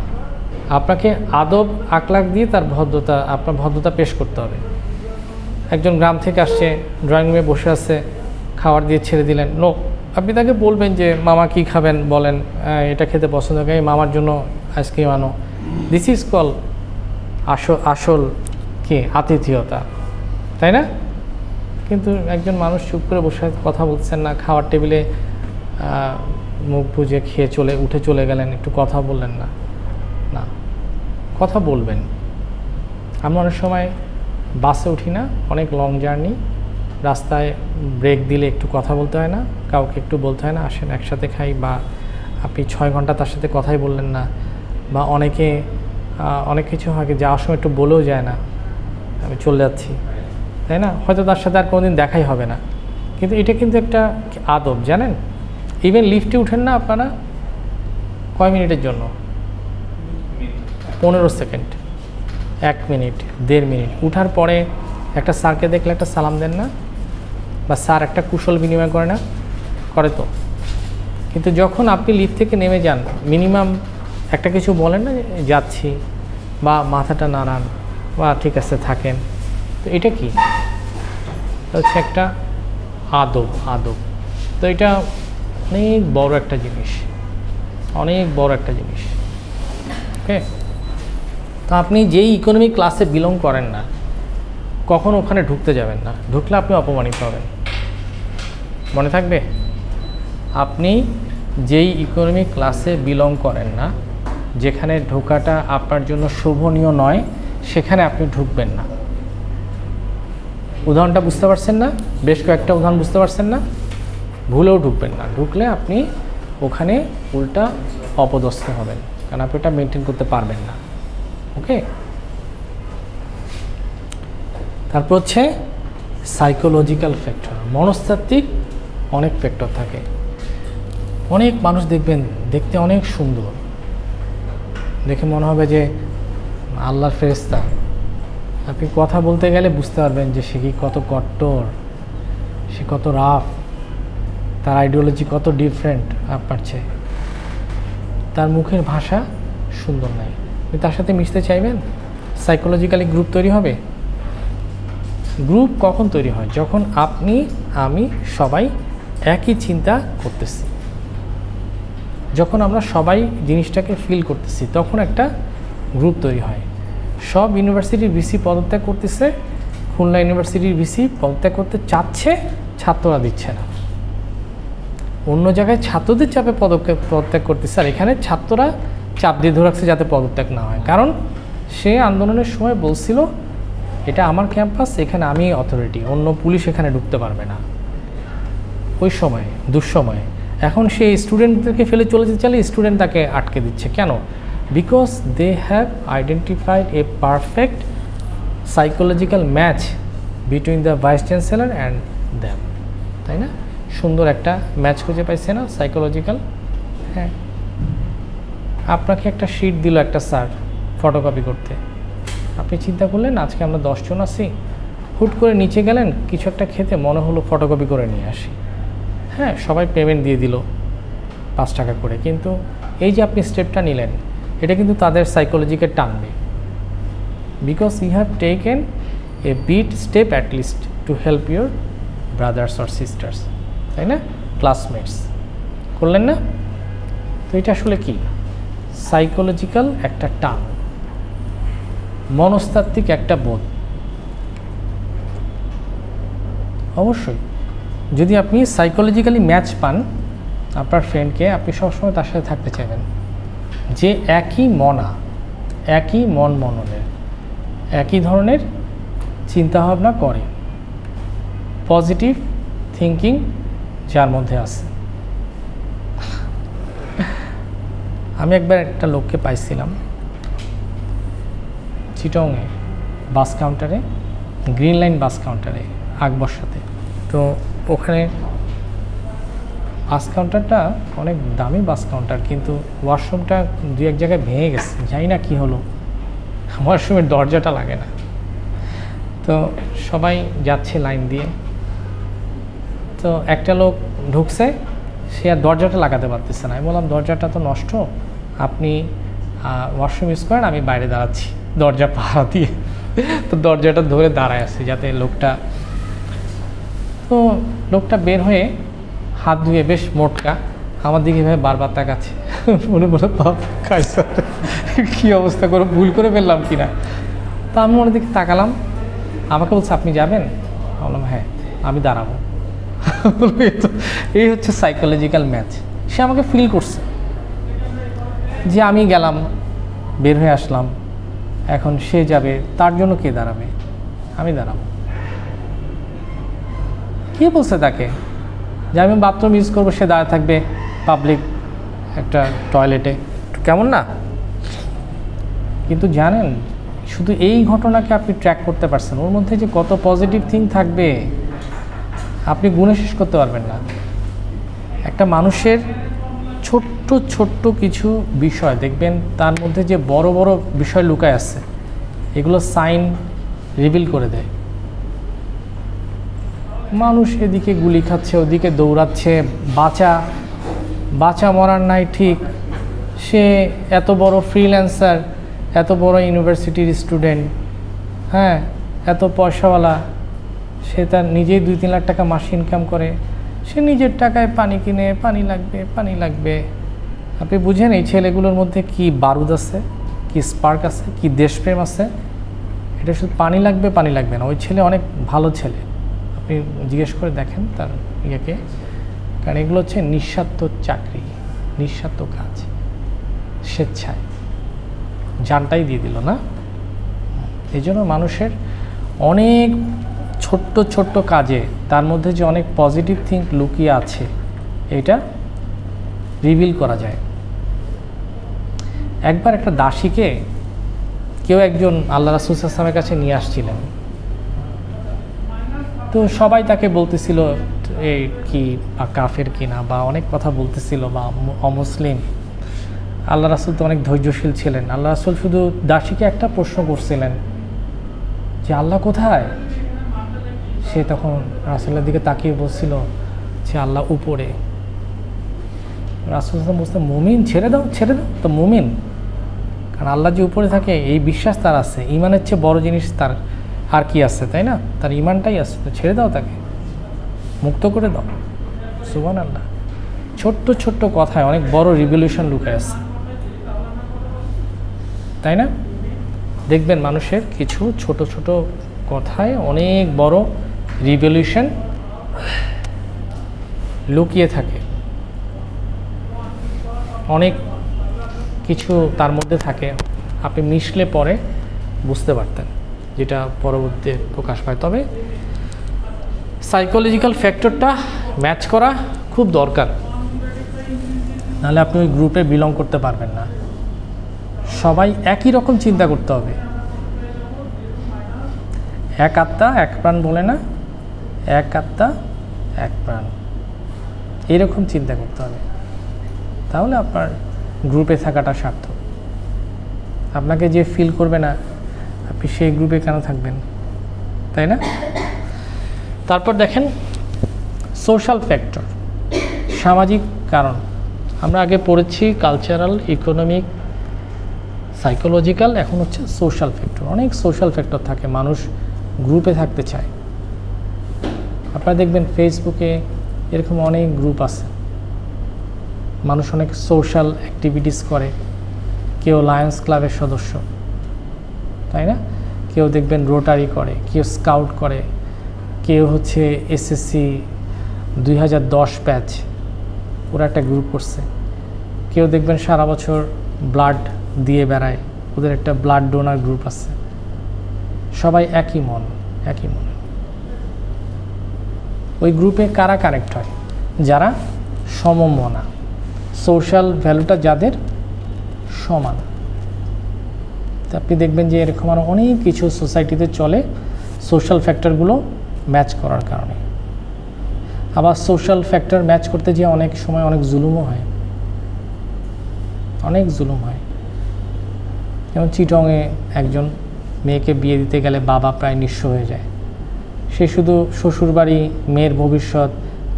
Speaker 1: আপনাকে আদব আকলাক দিয়ে তার ভদ্রতা, আপনার ভদ্রতা পেশ করতে হবে। একজন গ্রাম থেকে আসছে, ড্রয়িং রুমে বসে আছে, খাবার দিয়ে ছেড়ে দিলেন, নো, আপনি তাকে বলবেন যে মামা কি খাবেন বলেন, এটা খেতে পছন্দ করে, মামার জন্য আইসক্রিম আনো। দিস ইজ কল আসল কি আতিথেয়তা, তাই না? কিন্তু একজন মানুষ চুপ করে বসে কথা বলছেন না, খাওয়ার টেবিলে মুখ বুজে খেয়ে উঠে চলে গেলেন, একটু কথা বললেন না। না, কথা বলবেন। আমরা অনেক সময় বাসে উঠি না, অনেক লং জার্নি, রাস্তায় ব্রেক দিলে একটু কথা বলতে হয় না, কাউকে একটু বলতে হয় না আসেন একসাথে খাই, বা আপনি 6 ঘন্টা তার সাথে কথাই বললেন না, বা অনেক কিছু হয় কি যাওয়ার সময় একটু বলেও যায় না আমি চলে যাচ্ছি, তাই না? হয়তো তার সাথে আর কোনোদিন দেখাই হবে না, কিন্তু এটা কিন্তু একটা আদব, জানেন? ইভেন লিফটে উঠেন না আপনারা কয় মিনিটের জন্য? 15 সেকেন্ড, 1 মিনিট, 1.5 মিনিট। উঠার পরে একটা স্যারকে দেখলে একটা সালাম দেন না, বা স্যার একটা কুশল বিনিময় করে না? করে তো। কিন্তু যখন আপনি লিফট থেকে নেমে যান, মিনিমাম একটা কিছু বলেন না, যাচ্ছি, বা মাথাটা নাড়ান, বা ঠিক আছে থাকেন। তো এটা কি হচ্ছে? একটা আদব। তো এটা অনেক বড় একটা জিনিস, অনেক বড় একটা জিনিস। ওকে, তো আপনি যেই ইকোনমিক ক্লাসে বিলং করেন না, কখন ওখানে ঢুকতে যাবেন না, ঢুকলে আপনি অপমানিত হবেন। মনে থাকবে, আপনি যেই ইকোনমিক ক্লাসে বিলং করেন না, যেখানে ঢোকাটা আপনার জন্য শোভনীয় নয়, সেখানে আপনি ঢুকবেন না। উদাহরণটা বুঝতে পারছেন না? বেশ কয়েকটা উদাহরণ বুঝতে পারছেন না? ভুলেও ঢুকবেন না। ঢুকলে আপনি ওখানে উল্টা অপদস্থ হবেন, কারণ আপনি ওটা মেনটেন করতে পারবেন না। ওকে, তারপর হচ্ছে সাইকোলজিক্যাল ফ্যাক্টর। মনস্তাত্ত্বিক অনেক ফ্যাক্টর থাকে। অনেক মানুষ দেখবেন দেখতে অনেক সুন্দর, দেখে মনে হবে যে আল্লাহর ফেরেশতা। আপনি কথা বলতে গেলে বুঝতে পারবেন যে সে কি কত কট্টর, সে কত রাফ, তার আইডিওলজি কত ডিফারেন্ট আপনার চেয়ে, তার মুখের ভাষা সুন্দর নাই। আপনি তার সাথে মিশতে চাইবেন? সাইকোলজিক্যালি গ্রুপ তৈরি হবে। গ্রুপ কখন তৈরি হয়? যখন আপনি, আমি, সবাই একই চিন্তা করতেছি, যখন আমরা সবাই জিনিসটাকে ফিল করতেছি, তখন একটা গ্রুপ তৈরি হয়। সব ইউনিভার্সিটির ভিসি পদত্যাগ করতেছে, খুলনা ইউনিভার্সিটির ভিসি পদত্যাগ করতে চাচ্ছে, ছাত্ররা দিচ্ছে না। অন্য জায়গায় ছাত্রদের চাপে পদত্যাগ করতেছে, আর এখানে ছাত্ররা চাপ দিয়ে ধরে রাখছে যাতে পদত্যাগ না হয়। কারণ সে আন্দোলনের সময় বলছিল এটা আমার ক্যাম্পাস, এখানে আমি অথরিটি, অন্য পুলিশ এখানে ঢুকতে পারবে না। ওই সময় দুঃসময়ে এখন সে স্টুডেন্টদেরকে ফেলে চলে যেতে চাইলে স্টুডেন্ট তাকে আটকে দিচ্ছে। কেন? Because they have identified a perfect psychological match between the vice chancellor and them, তাই না? সুন্দর একটা ম্যাচ খুঁজে পাইছে না সাইকোলজিক্যাল? হ্যাঁ, আপনাকে একটা শিট দিল একটা স্যার ফটোকপি করতে, আপনি চিন্তা করলেন আজকে আমরা 10 জন আছি, হুট করে নিচে গেলেন কিছু একটা খেতে, মনে হলো ফটোকপি করে নিয়ে আসি। হ্যাঁ, সবাই পেমেন্ট দিয়ে দিল 5 টাকা করে, কিন্তু এই যে আপনি স্টেপটা নিলেন, এটা কিন্তু তাদের সাইকোলজিকে টানবে। Because you have taken a bit step at least to help your brothers or sisters, তাই না? ক্লাসমেটস করলেন না? তো এটা আসলে কি? সাইকোলজিক্যাল একটা টান, মনস্তাত্ত্বিক একটা বোধ। অবশ্যই যদি আপনি সাইকোলজিক্যালি ম্যাচ পান আপনার ফ্রেন্ডকে, আপনি সবসময় তার সাথে থাকতে চাইবেন, যে একই মন মননের, একই ধরনের চিন্তাভাবনা করে, পজিটিভ থিঙ্কিং যার মধ্যে আছে। আমি একবার একটা লোককে পাইছিলাম চিটংয়ে বাস কাউন্টারে, গ্রিন লাইন বাস কাউন্টারে, আকবর সাথে। তো ওখানে বাস কাউন্টারটা অনেক দামি বাস কাউন্টার, কিন্তু ওয়াশরুমটা 2-1 জায়গায় ভেঙে গেছে, জানি না কি হলো, ওয়াশরুমের দরজাটা লাগে না। তো সবাই যাচ্ছে লাইন দিয়ে, তো একটা লোক ঢুকছে, সে আর দরজাটা লাগাতে পারতেছে না। আমি বললাম দরজাটা তো নষ্ট, আপনি ওয়াশরুম ইউজ করেন, আমি বাইরে দাঁড়াচ্ছি দরজা পাহারা দিয়ে। তো দরজাটা ধরে দাঁড়ায় আছে যাতে লোকটা বের হয়ে হাত ধুয়ে বেশ মোটকা আমার দিকে ভাবে বারবার তাকাচ্ছে, মনে মনে বাপ খাইছে কী অবস্থা করে, ভুল করে ফেললাম কিনা। তো আমি ওনার দিকে তাকালাম, আমাকে বলছে আপনি যাবেন? বললাম হ্যাঁ। আমি দাঁড়াবো। এই হচ্ছে সাইকোলজিক্যাল ম্যাচ। সে আমাকে ফিল করছে যে আমি গেলাম, বের হয়ে আসলাম, এখন সে যাবে, তার জন্য কে দাঁড়াবে? আমি দাঁড়াবো। কে বলছে তাকে যে আমি বাথরুম ইউজ করবো, সে দাঁড়িয়ে থাকবে পাবলিক একটা টয়লেটে? কেমন না? কিন্তু জানেন, শুধু এই ঘটনাকে আপনি ট্র্যাক করতে পারছেন, ওর মধ্যে যে কত পজিটিভ থিং থাকবে আপনি গুণে শেষ করতে পারবেন না। একটা মানুষের ছোট্ট ছোট্ট কিছু বিষয় দেখবেন তার মধ্যে যে বড় বড় বিষয় লুকায় আছে, এগুলো সাইন রিভিল করে দেয়। মানুষ এদিকে গুলি খাচ্ছে, ওদিকে দৌড়াচ্ছে, বাঁচা মরার নাই ঠিক। সে এত বড় ফ্রিল্যান্সার, এত বড় ইউনিভার্সিটির স্টুডেন্ট, হ্যাঁ, এত পয়সাওয়ালা, সে তার নিজেই 2-3 লাখ টাকা মাসে ইনকাম করে, সে নিজের টাকায় পানি কিনে, পানি লাগবে। আপনি বুঝেন এই ছেলেগুলোর মধ্যে কি বারুদ আছে, কি স্পার্ক আছে, কি দেশপ্রেম আছে? এটা শুধু পানি লাগবে না। ওই ছেলে অনেক ভালো ছেলে, আপনি জিজ্ঞেস করে দেখেন তার ইয়েকে, কারণ এগুলো হচ্ছে নিঃস্বার্থ চাকরি, নিঃস্বার্থ কাজ, স্বেচ্ছায় জানটাই দিয়ে দিল না। এই জন্য মানুষের অনেক ছোট্ট ছোট্ট কাজে তার মধ্যে যে অনেক পজিটিভ থিং লুকিয়ে আছে, এটা রিভিল করা যায়। একবার একটা দাসীকে কেউ একজন আল্লাহ রাসূল সাল্লাল্লাহু আলাইহি ওয়াসাল্লামের কাছে নিয়ে আসছিলেন। তো সবাই তাকে বলতেছিল এই কি বা কাফের কিনা, বা অনেক কথা বলতেছিল, বা অমুসলিম। আল্লাহ রাসূল তো অনেক ধৈর্যশীল ছিলেন। আল্লাহ রাসূল শুধু দাসীকে একটা প্রশ্ন করছিলেন যে আল্লাহ কোথায়? সে তখন রাসূলের দিকে তাকিয়ে বলছিল যে আল্লাহ উপরে। রাসূল বলতে, মুমিন, ছেড়ে দাও তো মুমিন, কারণ আল্লাহ যে উপরে থাকে এই বিশ্বাস তার আছে। ইমানের চেয়ে বড় জিনিস তার আর কি আছে, তাই না? তার ইমানটাই আছে, তো ছেড়ে দাও, তাকে মুক্ত করে দাও। সুবহানাল্লাহ। ছোট্ট ছোট্ট কথায় অনেক বড় রিভলিউশন লুকায় আছে, তাই না? দেখবেন মানুষের কিছু ছোট ছোট কথায় অনেক বড় রিভলিউশন লুকিয়ে থাকে, অনেক কিছু তার মধ্যে থাকে, আপনি মিশলে পরে বুঝতে পারতেন, যেটা পরবর্তীতে প্রকাশ পায়। তবে সাইকোলজিক্যাল ফ্যাক্টরটা ম্যাচ করা খুব দরকার, নাহলে আপনি ওই গ্রুপে বিলং করতে পারবেন না। সবাই একই রকম চিন্তা করতে হবে। এক আত্মা এক প্রাণ বলে না, এক আত্মা এক প্রাণ, এইরকম চিন্তা করতে হবে। তাহলে আপনার গ্রুপে থাকাটা সার্থক। আপনাকে যে ফিল করবে না, আপনি সেই গ্রুপে কেন থাকবেন, তাই না? তারপর দেখেন সোশ্যাল ফ্যাক্টর, সামাজিক কারণ। আমরা আগে পড়েছি কালচারাল, ইকোনমিক, সাইকোলজিক্যাল, এখন হচ্ছে সোশ্যাল ফ্যাক্টর। অনেক সোশ্যাল ফ্যাক্টর থাকে, মানুষ গ্রুপে থাকতে চায়। আপনারা দেখবেন ফেসবুকে এরকম অনেক গ্রুপ আছে, মানুষ অনেক সোশ্যাল অ্যাক্টিভিটিস করে। কেউ লায়ন্স ক্লাবের সদস্য, তাই না? কেউ দেখবেন রোটারি করে, কেউ স্কাউট করে, কেউ হচ্ছে এসএসসি 2010 ব্যাচ, ওরা একটা গ্রুপ করছে। কেউ দেখবেন সারা বছর ব্লাড দিয়ে বেড়ায়, ওদের একটা ব্লাড ডোনার গ্রুপ আছে। সবাই একই মন। ওই গ্রুপে কারা কানেক্ট হয়? যারা সমমনা, সোশ্যাল ভ্যালুটা যাদের সমান। তো আপনি দেখবেন যে এরকম আরও অনেক কিছু সোসাইটিতে চলে সোশ্যাল ফ্যাক্টরগুলো ম্যাচ করার কারণে। আবার সোশ্যাল ফ্যাক্টর ম্যাচ করতে গিয়ে অনেক সময় অনেক জুলুমও হয়, যেমন চিটংয়ে একজন মেয়েকে বিয়ে দিতে গেলে বাবা প্রায় নিঃস্ব হয়ে যায়। সে শুধু শ্বশুরবাড়ি, মেয়ের ভবিষ্যৎ,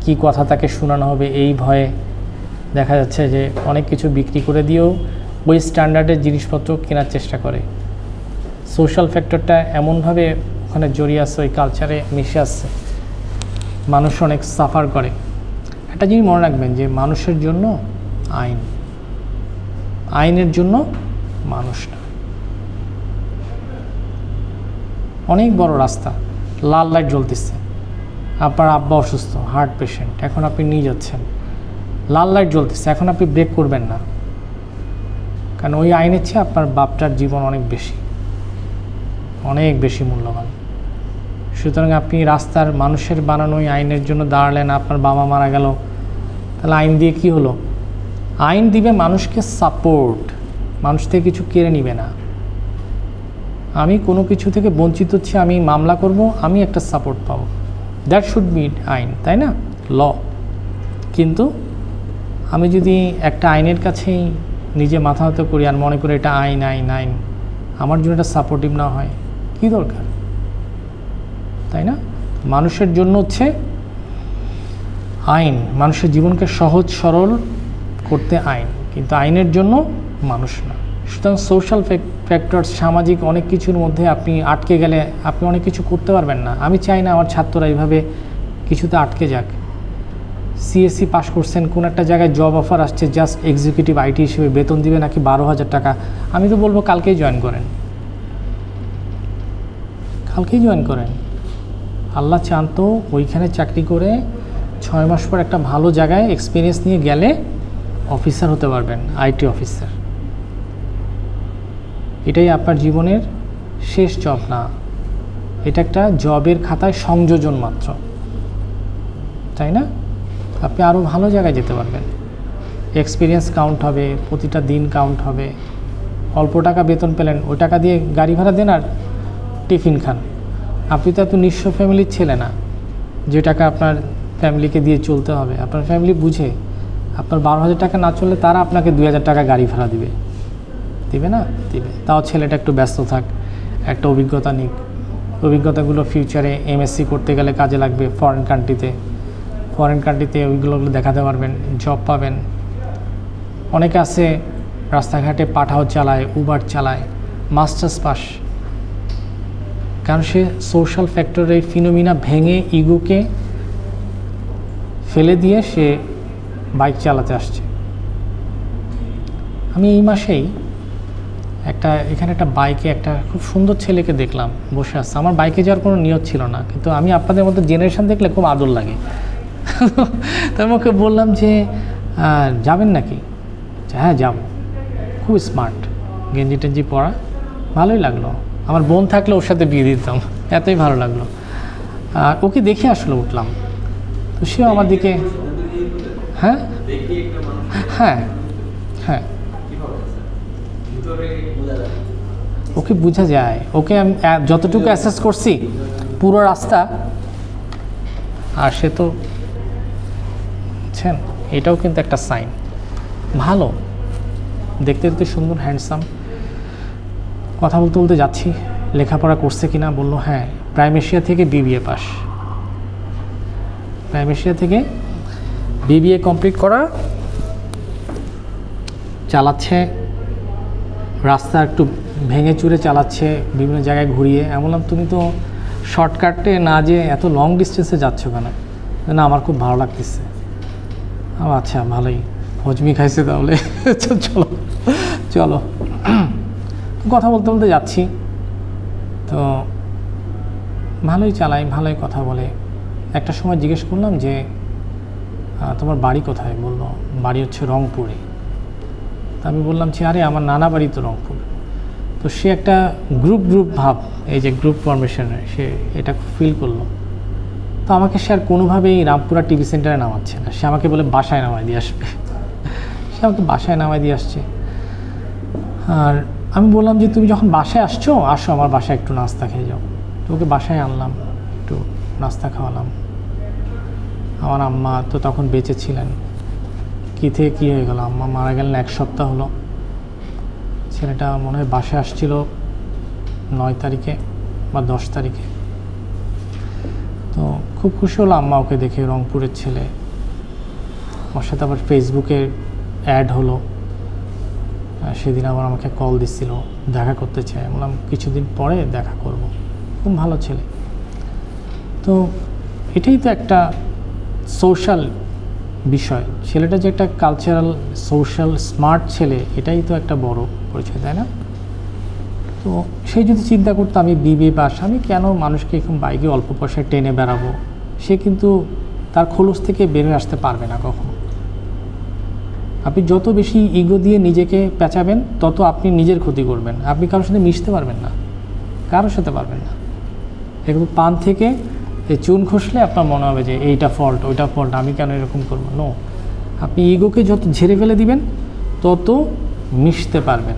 Speaker 1: কি কথা তাকে শোনানো হবে এই ভয়ে দেখা যাচ্ছে যে অনেক কিছু বিক্রি করে দিয়েও ওই স্ট্যান্ডার্ডের জিনিসপত্র কেনার চেষ্টা করে। সোশ্যাল ফ্যাক্টরটা এমনভাবে ওখানে জড়িয়ে আছে, ওই কালচারে মিশে আসছে, মানুষ অনেক সাফার করে। একটা জিনিস মনে রাখবেন যে মানুষের জন্য আইন, আইনের জন্য মানুষ না। অনেক বড় রাস্তা, লাল লাইট জ্বলতেছে, আপনার আব্বা অসুস্থ, হার্ট পেশেন্ট, এখন আপনি নিয়ে যাচ্ছেন, লাল লাইট জ্বলতেছে, এখন আপনি ব্রেক করবেন না, কারণ ওই আইনের চেয়ে আপনার বাপটার জীবন অনেক বেশি, অনেক বেশি মূল্যবান। সুতরাং আপনি রাস্তার মানুষের বানানো ওই আইনের জন্য দাঁড়ালেন, আপনার বাবা মারা গেল, তাহলে আইন দিয়ে কি হলো? আইন দিবে মানুষকে সাপোর্ট, মানুষ থেকে কিছু কেড়ে নিবে না। আমি কোনো কিছু থেকে বঞ্চিত হচ্ছি, আমি মামলা করব, আমি একটা সাপোর্ট পাবো, দ্যাট শুড বি আইন, তাই না? ল। কিন্তু আমি যদি একটা আইনের কাছেই নিজে মাথা হতে করি আর মনে করি এটা আইন আইন আইন, আমার জন্য এটা সাপোর্টিভ না হয়, কী দরকার, তাই না? মানুষের জন্য হচ্ছে আইন, মানুষের জীবনকে সহজ সরল করতে আইন, কিন্তু আইনের জন্য মানুষ না। সুতরাং সোশ্যাল ফ্যাক্টরস, সামাজিক অনেক কিছুর মধ্যে আপনি আটকে গেলে আপনি অনেক কিছু করতে পারবেন না। আমি চাই না আমার ছাত্ররা এইভাবে কিছুতে আটকে যাক। সিএসসি পাস করছেন, কোন একটা জায়গায় জব অফার আসছে, জাস্ট এক্সিকিউটিভ আইটি হিসেবে বেতন দিবে নাকি 12,000 টাকা, আমি তো বলবো কালকেই জয়েন করেন, কালকেই জয়েন করেন। আল্লাহ চান তো ওইখানে চাকরি করে 6 মাস পর একটা ভালো জায়গায় এক্সপিরিয়েন্স নিয়ে গেলে অফিসার হতে পারবেন, আইটি অফিসার। এটাই আপনার জীবনের শেষ জব না, এটা একটা জবের খাতায় সংযোজন মাত্র, তাই না? আপনি আরও ভালো জায়গায় যেতে পারবেন, এক্সপিরিয়েন্স কাউন্ট হবে, প্রতিটা দিন কাউন্ট হবে। অল্প টাকা বেতন পেলেন, ওই টাকা দিয়ে গাড়ি ভাড়া দেন আর টিফিন খান। আপনি তো এত নিঃস্ব ফ্যামিলির ছেলে না যে টাকা আপনার ফ্যামিলিকে দিয়ে চলতে হবে। আপনার ফ্যামিলি বুঝে, আপনার 12,000 টাকা না চললে তারা আপনাকে 2,000 টাকা গাড়ি ভাড়া দিবে, দিবে না? দিবে। তাও ছেলেটা একটু ব্যস্ত থাক, একটা অভিজ্ঞতা নিক, অভিজ্ঞতাগুলো ফিউচারে এমএসসি করতে গেলে কাজে লাগবে। ফরেন কান্ট্রিতে ওইগুলো দেখাতে পারবেন, জব পাবেন। অনেকে আছে রাস্তাঘাটে পাঠাও চালায়, উবার চালায়, মাস্টার্স পাস, কারণ সে সোশ্যাল ফ্যাক্টরের ফিনোমিনা ভেঙে ইগোকে ফেলে দিয়ে সে বাইক চালাতে আসছে। আমি এই মাসেই এখানে একটা বাইকে একটা খুব সুন্দর ছেলেকে দেখলাম বসে আসছে। আমার বাইকে যাওয়ার কোনো নিয়ত ছিল না, কিন্তু আমি আপনাদের মতো জেনারেশন দেখলে খুব আদর লাগে। তাই আমাকে বললাম যে যাবেন নাকি? হ্যাঁ যাব। খুব স্মার্ট, গেঞ্জি টেঞ্জি পরা, ভালোই লাগলো। আমার বোন থাকলে ওর সাথে বিয়ে দিতাম, এতই ভালো লাগলো। আর ওকে দেখে আসলে উঠলাম, তো সেও আমার দিকে, হ্যাঁ হ্যাঁ হ্যাঁ, ওকে বোঝা যায়। ওকে আমি যতটুকু অ্যাসেস করছি পুরো রাস্তা, আর সে তো বুঝছেন, এটাও কিন্তু একটা সাইন। ভালো দেখতে দেখতে, সুন্দর, হ্যান্ডসাম। কথা বলতে বলতে যাচ্ছি, লেখাপড়া করছে কিনা, বললো হ্যাঁ প্রাইম এশিয়া থেকে বিবিএ পাস, প্রাইম এশিয়া থেকে বিবিএ কমপ্লিট করা, চালাচ্ছে রাস্তা একটু ভেঙে চুরে চালাচ্ছে, বিভিন্ন জায়গায় ঘুরিয়ে। আমি বললাম তুমি তো শর্টকাটে না যে এত লং ডিস্টেন্সে যাচ্ছ কেন? না আমার খুব ভালো লাগতেছে। আচ্ছা ভালোই, হজমি খাইছে তাহলে, চলো চলো। কথা বলতে বলতে যাচ্ছি, তো ভালোই চালাই, ভালোই কথা বলে। একটা সময় জিজ্ঞেস করলাম যে তোমার বাড়ি কোথায়? বললো বাড়ি হচ্ছে রংপুরে। তা আমি বললাম যে আরে আমার নানা বাড়ি তো রংপুর। তো সে একটা গ্রুপ ভাব, এই যে গ্রুপ ফরমেশনে সে এটা ফিল করলো। তো আমাকে সে আর কোনোভাবেই রামপুরা টিভি সেন্টারে নামাচ্ছে না, সে আমাকে বলে বাসায় নামায় দিয়ে আসবে। সে আমাকে বাসায় নামায় দিয়ে আসছে। আর আমি বললাম যে তুমি যখন বাসায় আসছো, আসো আমার বাসায় একটু নাস্তা খেয়ে যাও। তো ওকে বাসায় আনলাম, একটু নাস্তা খাওয়ালাম। আমার আম্মা তো তখন বেঁচে ছিলেন। কী থেকে কী হয়ে গেল, আম্মা মারা গেলেন 1 সপ্তাহ হলো। ছেলেটা মনে হয় বাসায় আসছিল 9 তারিখে বা 10 তারিখে। তো খুব খুশি হলো আম্মা ওকে দেখে, রংপুরের ছেলে। ওর সাথে আবার ফেসবুকে অ্যাড হলো। সেদিন আবার আমাকে কল দিচ্ছিল, দেখা করতে চাই। বললাম কিছুদিন পরে দেখা করব। খুব ভালো ছেলে। তো এটাই তো একটা সোশ্যাল বিষয়। ছেলেটা যে একটা কালচারাল, সোশ্যাল, স্মার্ট ছেলে, এটাই তো একটা বড় পরিচয়, তাই না? তো সেই যদি চিন্তা করতো আমি বিবিএ পাস, আমি কেন মানুষকে এখন বাইকে অল্প পয়সায় টেনে বেড়াবো, সে কিন্তু তার খোলস থেকে বের হয়ে আসতে পারবে না কখনো। আপনি যত বেশি ইগো দিয়ে নিজেকে পেঁচাবেন তত আপনি নিজের ক্ষতি করবেন। আপনি কারোর সাথে মিশতে পারবেন না, কারোর সাথে পারবেন না। একটু পান থেকে এই চুন খসলে আপনার মনে হবে যে এইটা ফল্ট, ওইটা ফল্ট, আমি কেন এরকম করবো। নো, আপনি ইগোকে যত ঝেড়ে ফেলে দিবেন তত মিশতে পারবেন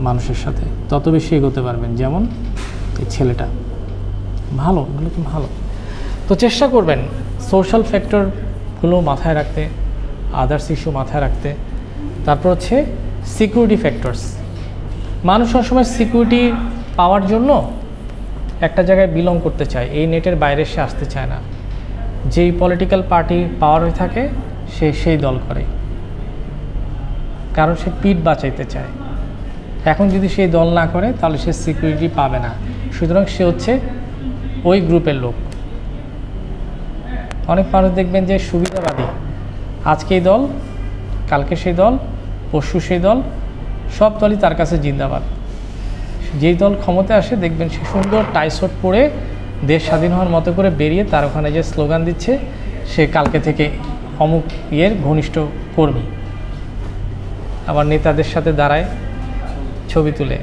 Speaker 1: মানুষের সাথে, তত বেশি এগোতে পারবেন। যেমন এই ছেলেটা ভালো, এগুলো তো ভালো। তো চেষ্টা করবেন সোশ্যাল ফ্যাক্টরগুলো মাথায় রাখতে, আদার্স ইস্যু মাথায় রাখতে। তারপর হচ্ছে সিকিউরিটি ফ্যাক্টরস। মানুষ সবসময় সিকিউরিটি পাওয়ার জন্য একটা জায়গায় বিলং করতে চায়, এই নেটের বাইরে সে আসতে চায় না। যেই পলিটিক্যাল পার্টি পাওয়ার হয়ে থাকে সে সেই দল করে, কারণ সে পিঠ বাঁচাইতে চায়। এখন যদি সেই দল না করে তাহলে সে সিকিউরিটি পাবে না, সুতরাং সে হচ্ছে ওই গ্রুপের লোক। অনেক মানুষ দেখবেন যে সুবিধাবাদী, আজকে এই দল, কালকে সেই দল, পরশু সেই দল, সব দলই তার কাছে জিন্দাবাদ। যেই দল ক্ষমতায় আসে দেখবেন সে সুন্দর টাইশট পরে দেশ স্বাধীন হওয়ার মতো করে বেরিয়ে তার ওখানে যে স্লোগান দিচ্ছে সে কালকে থেকে অমুক ইয়ের ঘনিষ্ঠ কর্মী। আবার নেতাদের সাথে দাঁড়ায়, ছবি তুলে,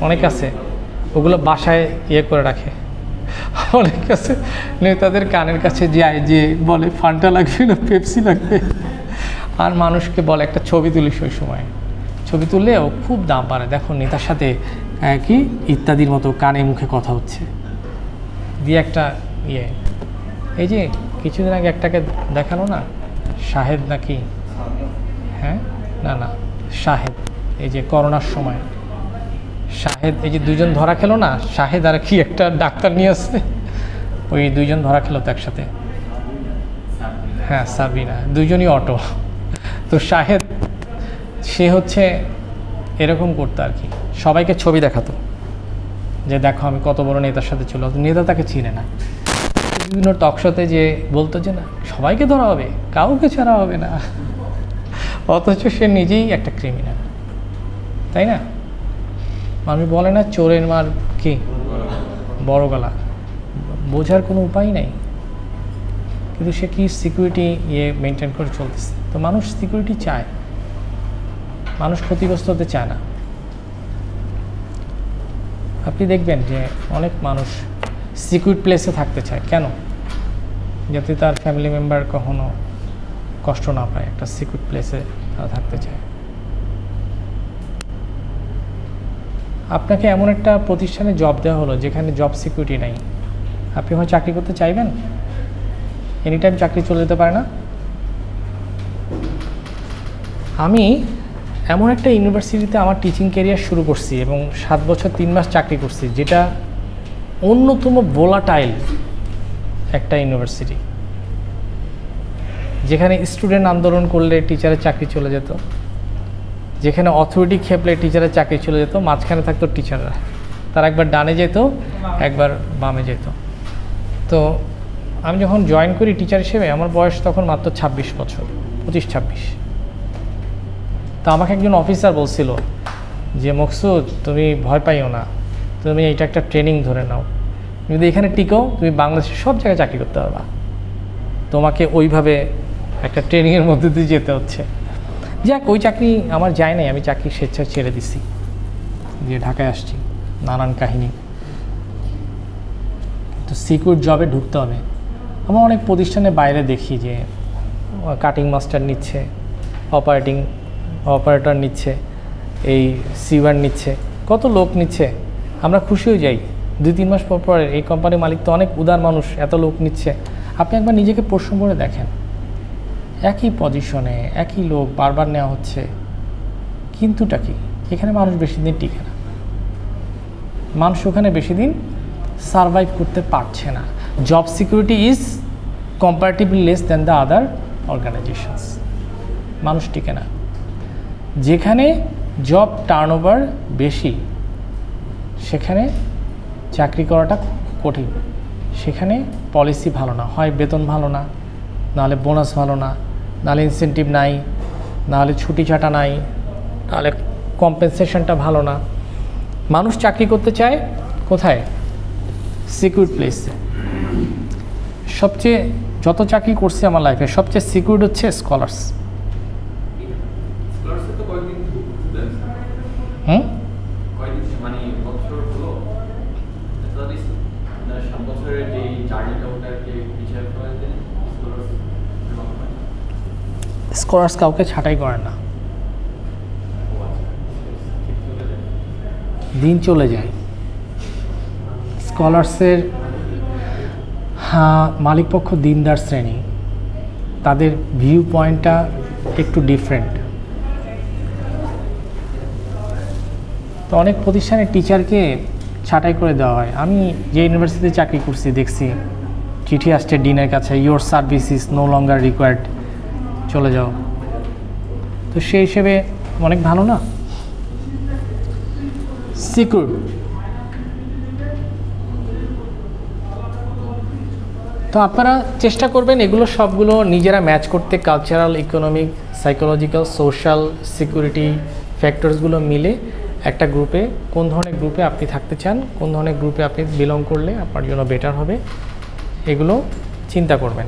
Speaker 1: অনেক আছে ওগুলো বাসায় ইয়ে করে রাখে। অনেক আছে নেতাদের কানের কাছে যায়, যে বলে ফান্টা লাগবে না পেপসি লাগবে, আর মানুষকে বলে একটা ছবি তুলিস। ওই সময় ছবি তুললে ও খুব দাম পারে, দেখো নেতার সাথে কি ইত্যাদির মতো কানে মুখে কথা হচ্ছে দিয়ে একটা ইয়ে। এই যে কিছুদিন আগে একটাকে দেখালো না, শাহেদ নাকি, হ্যাঁ না না শাহেদ, এই যে করোনার সময় শাহেদ, এই যে দুইজন ধরা খেলো না, শাহেদ আর কি একটা ডাক্তার নিয়ে আসছে, ওই দুইজন ধরা খেলো তো একসাথে। হ্যাঁ সাবিনা, দুইজনই অটো। তো শাহেদ সে হচ্ছে এরকম করতো আর কি, সবাইকে ছবি দেখাতো যে দেখো আমি কত বড় নেতার সাথে ছিল। নেতা তাকে চিনে না, বিভিন্ন টকশোতে যে বলতো যে না সবাইকে ধরা হবে, কাউকে ছাড়া হবে না, অথচ সে নিজেই একটা ক্রিমিনাল, তাই না? মানুষ বলে না চোরের মার কি বড় গলা, বোঝার কোনো উপায় নাই, কিন্তু সে কি সিকিউরিটি ইয়ে মেনটেন করে চলতেছে। তো মানুষ সিকিউরিটি চায়, মানুষ ক্ষতিগ্রস্ত হতে চায় না। আপনি দেখবেন যে অনেক মানুষ সিকিউর প্লেসে থাকতে চায়, কেন? যাতে তার ফ্যামিলি মেম্বার কখনো কষ্ট না পায়, একটা সিকিউর প্লেসে তারা থাকতে চায়। আপনাকে এমন একটা প্রতিষ্ঠানে জব দেওয়া হলো যেখানে জব সিকিউরিটি নাই, আপনি হয় চাকরি করতে চাইবেন? এনি টাইম চাকরি চলে যেতে পারে না। আমি এমন একটা ইউনিভার্সিটিতে আমার টিচিং ক্যারিয়ার শুরু করছি এবং 7 বছর 3 মাস চাকরি করছি, যেটা অন্যতম ভোলাটাইল একটা ইউনিভার্সিটি, যেখানে স্টুডেন্ট আন্দোলন করলে টিচারের চাকরি চলে যেত, যেখানে অথরিটি খেপলে টিচারের চাকরি চলে যেত, মাঝখানে থাকতো টিচাররা, তারা একবার ডানে যেত একবার বামে যেত। তো আমি যখন জয়েন করি টিচার হিসেবে আমার বয়স তখন মাত্র 26 বছর, 25-26। তো আমাকে একজন অফিসার বলছিল যে মকসুদ তুমি ভয় পাইও না, তুমি এটা একটা ট্রেনিং ধরে নাও, যদি এখানে টিকো তুমি বাংলাদেশের সব জায়গায় চাকরি করতে পারবা, তোমাকে ওইভাবে একটা ট্রেনিংয়ের মধ্যে দিয়ে যেতে হচ্ছে। যাক, ওই চাকরি আমার যায় নাই, আমি চাকরি স্বেচ্ছায় ছেড়ে দিছি, যে ঢাকায় আসছি, নানান কাহিনী। তো সিকিউর জবে ঢুকতে হবে। আমরা অনেক প্রতিষ্ঠানে বাইরে দেখি যে কাটিং মাস্টার নিচ্ছে, অপারেটর নিচ্ছে, এই সিওয়ার নিচ্ছে, কত লোক নিচ্ছে, আমরা খুশি হয়ে যাই। 2-3 মাস পর পর এই কোম্পানির মালিক তো অনেক উদার মানুষ, এত লোক নিচ্ছে। আপনি একবার নিজেকে প্রশ্ন করে দেখেন, একই পজিশনে একই লোক বারবার নেওয়া হচ্ছে, কিন্তুটা কি? এখানে মানুষ বেশি দিন টিকে না, মানুষ ওখানে বেশি দিন সারভাইভ করতে পারছে না। Job security is comparatively less than the other organisations, মানুষ টিকে না। যেখানে জব টার্নওভার বেশি সেখানে চাকরি করাটা কঠিন, সেখানে পলিসি ভালো না, হয় বেতন ভালো না, নাহলে বোনাস ভালো না, নাহলে ইনসেন্টিভ নাই, নাহলে ছুটি ছাটা নাই, নাহলে কম্পেনসেশনটা ভালো না। মানুষ চাকরি করতে চায় কোথায়? সিকিউর প্লেসে। সবচেয়ে যত চাকরি করছি আমার লাইফে সবচেয়ে সিকিউর হচ্ছে স্কলার্স। স্কলার্স কাউকে ছাঁটাই করে না, দিন চলে যায়। স্কলার্সের মালিকপক্ষ দিনদার শ্রেণী, তাদের ভিউ পয়েন্টটা একটু ডিফারেন্ট। তো অনেক প্রতিষ্ঠানে টিচারকে ছাঁটাই করে দেওয়া হয়। আমি যে ইউনিভার্সিটিতে চাকরি করছি দেখছি চিঠি আসছে ডিনের কাছে, your service is no longer required, চলে যাও। তো সেই হিসেবে অনেক ভালো না, সিকিউর। তো আপনারা চেষ্টা করবেন এগুলো সবগুলো নিজেরা ম্যাচ করতে, cultural, economic, psychological, social, security ফ্যাক্টরসগুলো মিলে একটা গ্রুপে, কোন ধরনের গ্রুপে আপনি থাকতে চান, কোন ধরনের গ্রুপে আপনি বিলং করলে আপনার জন্য বেটার হবে, এগুলো চিন্তা করবেন।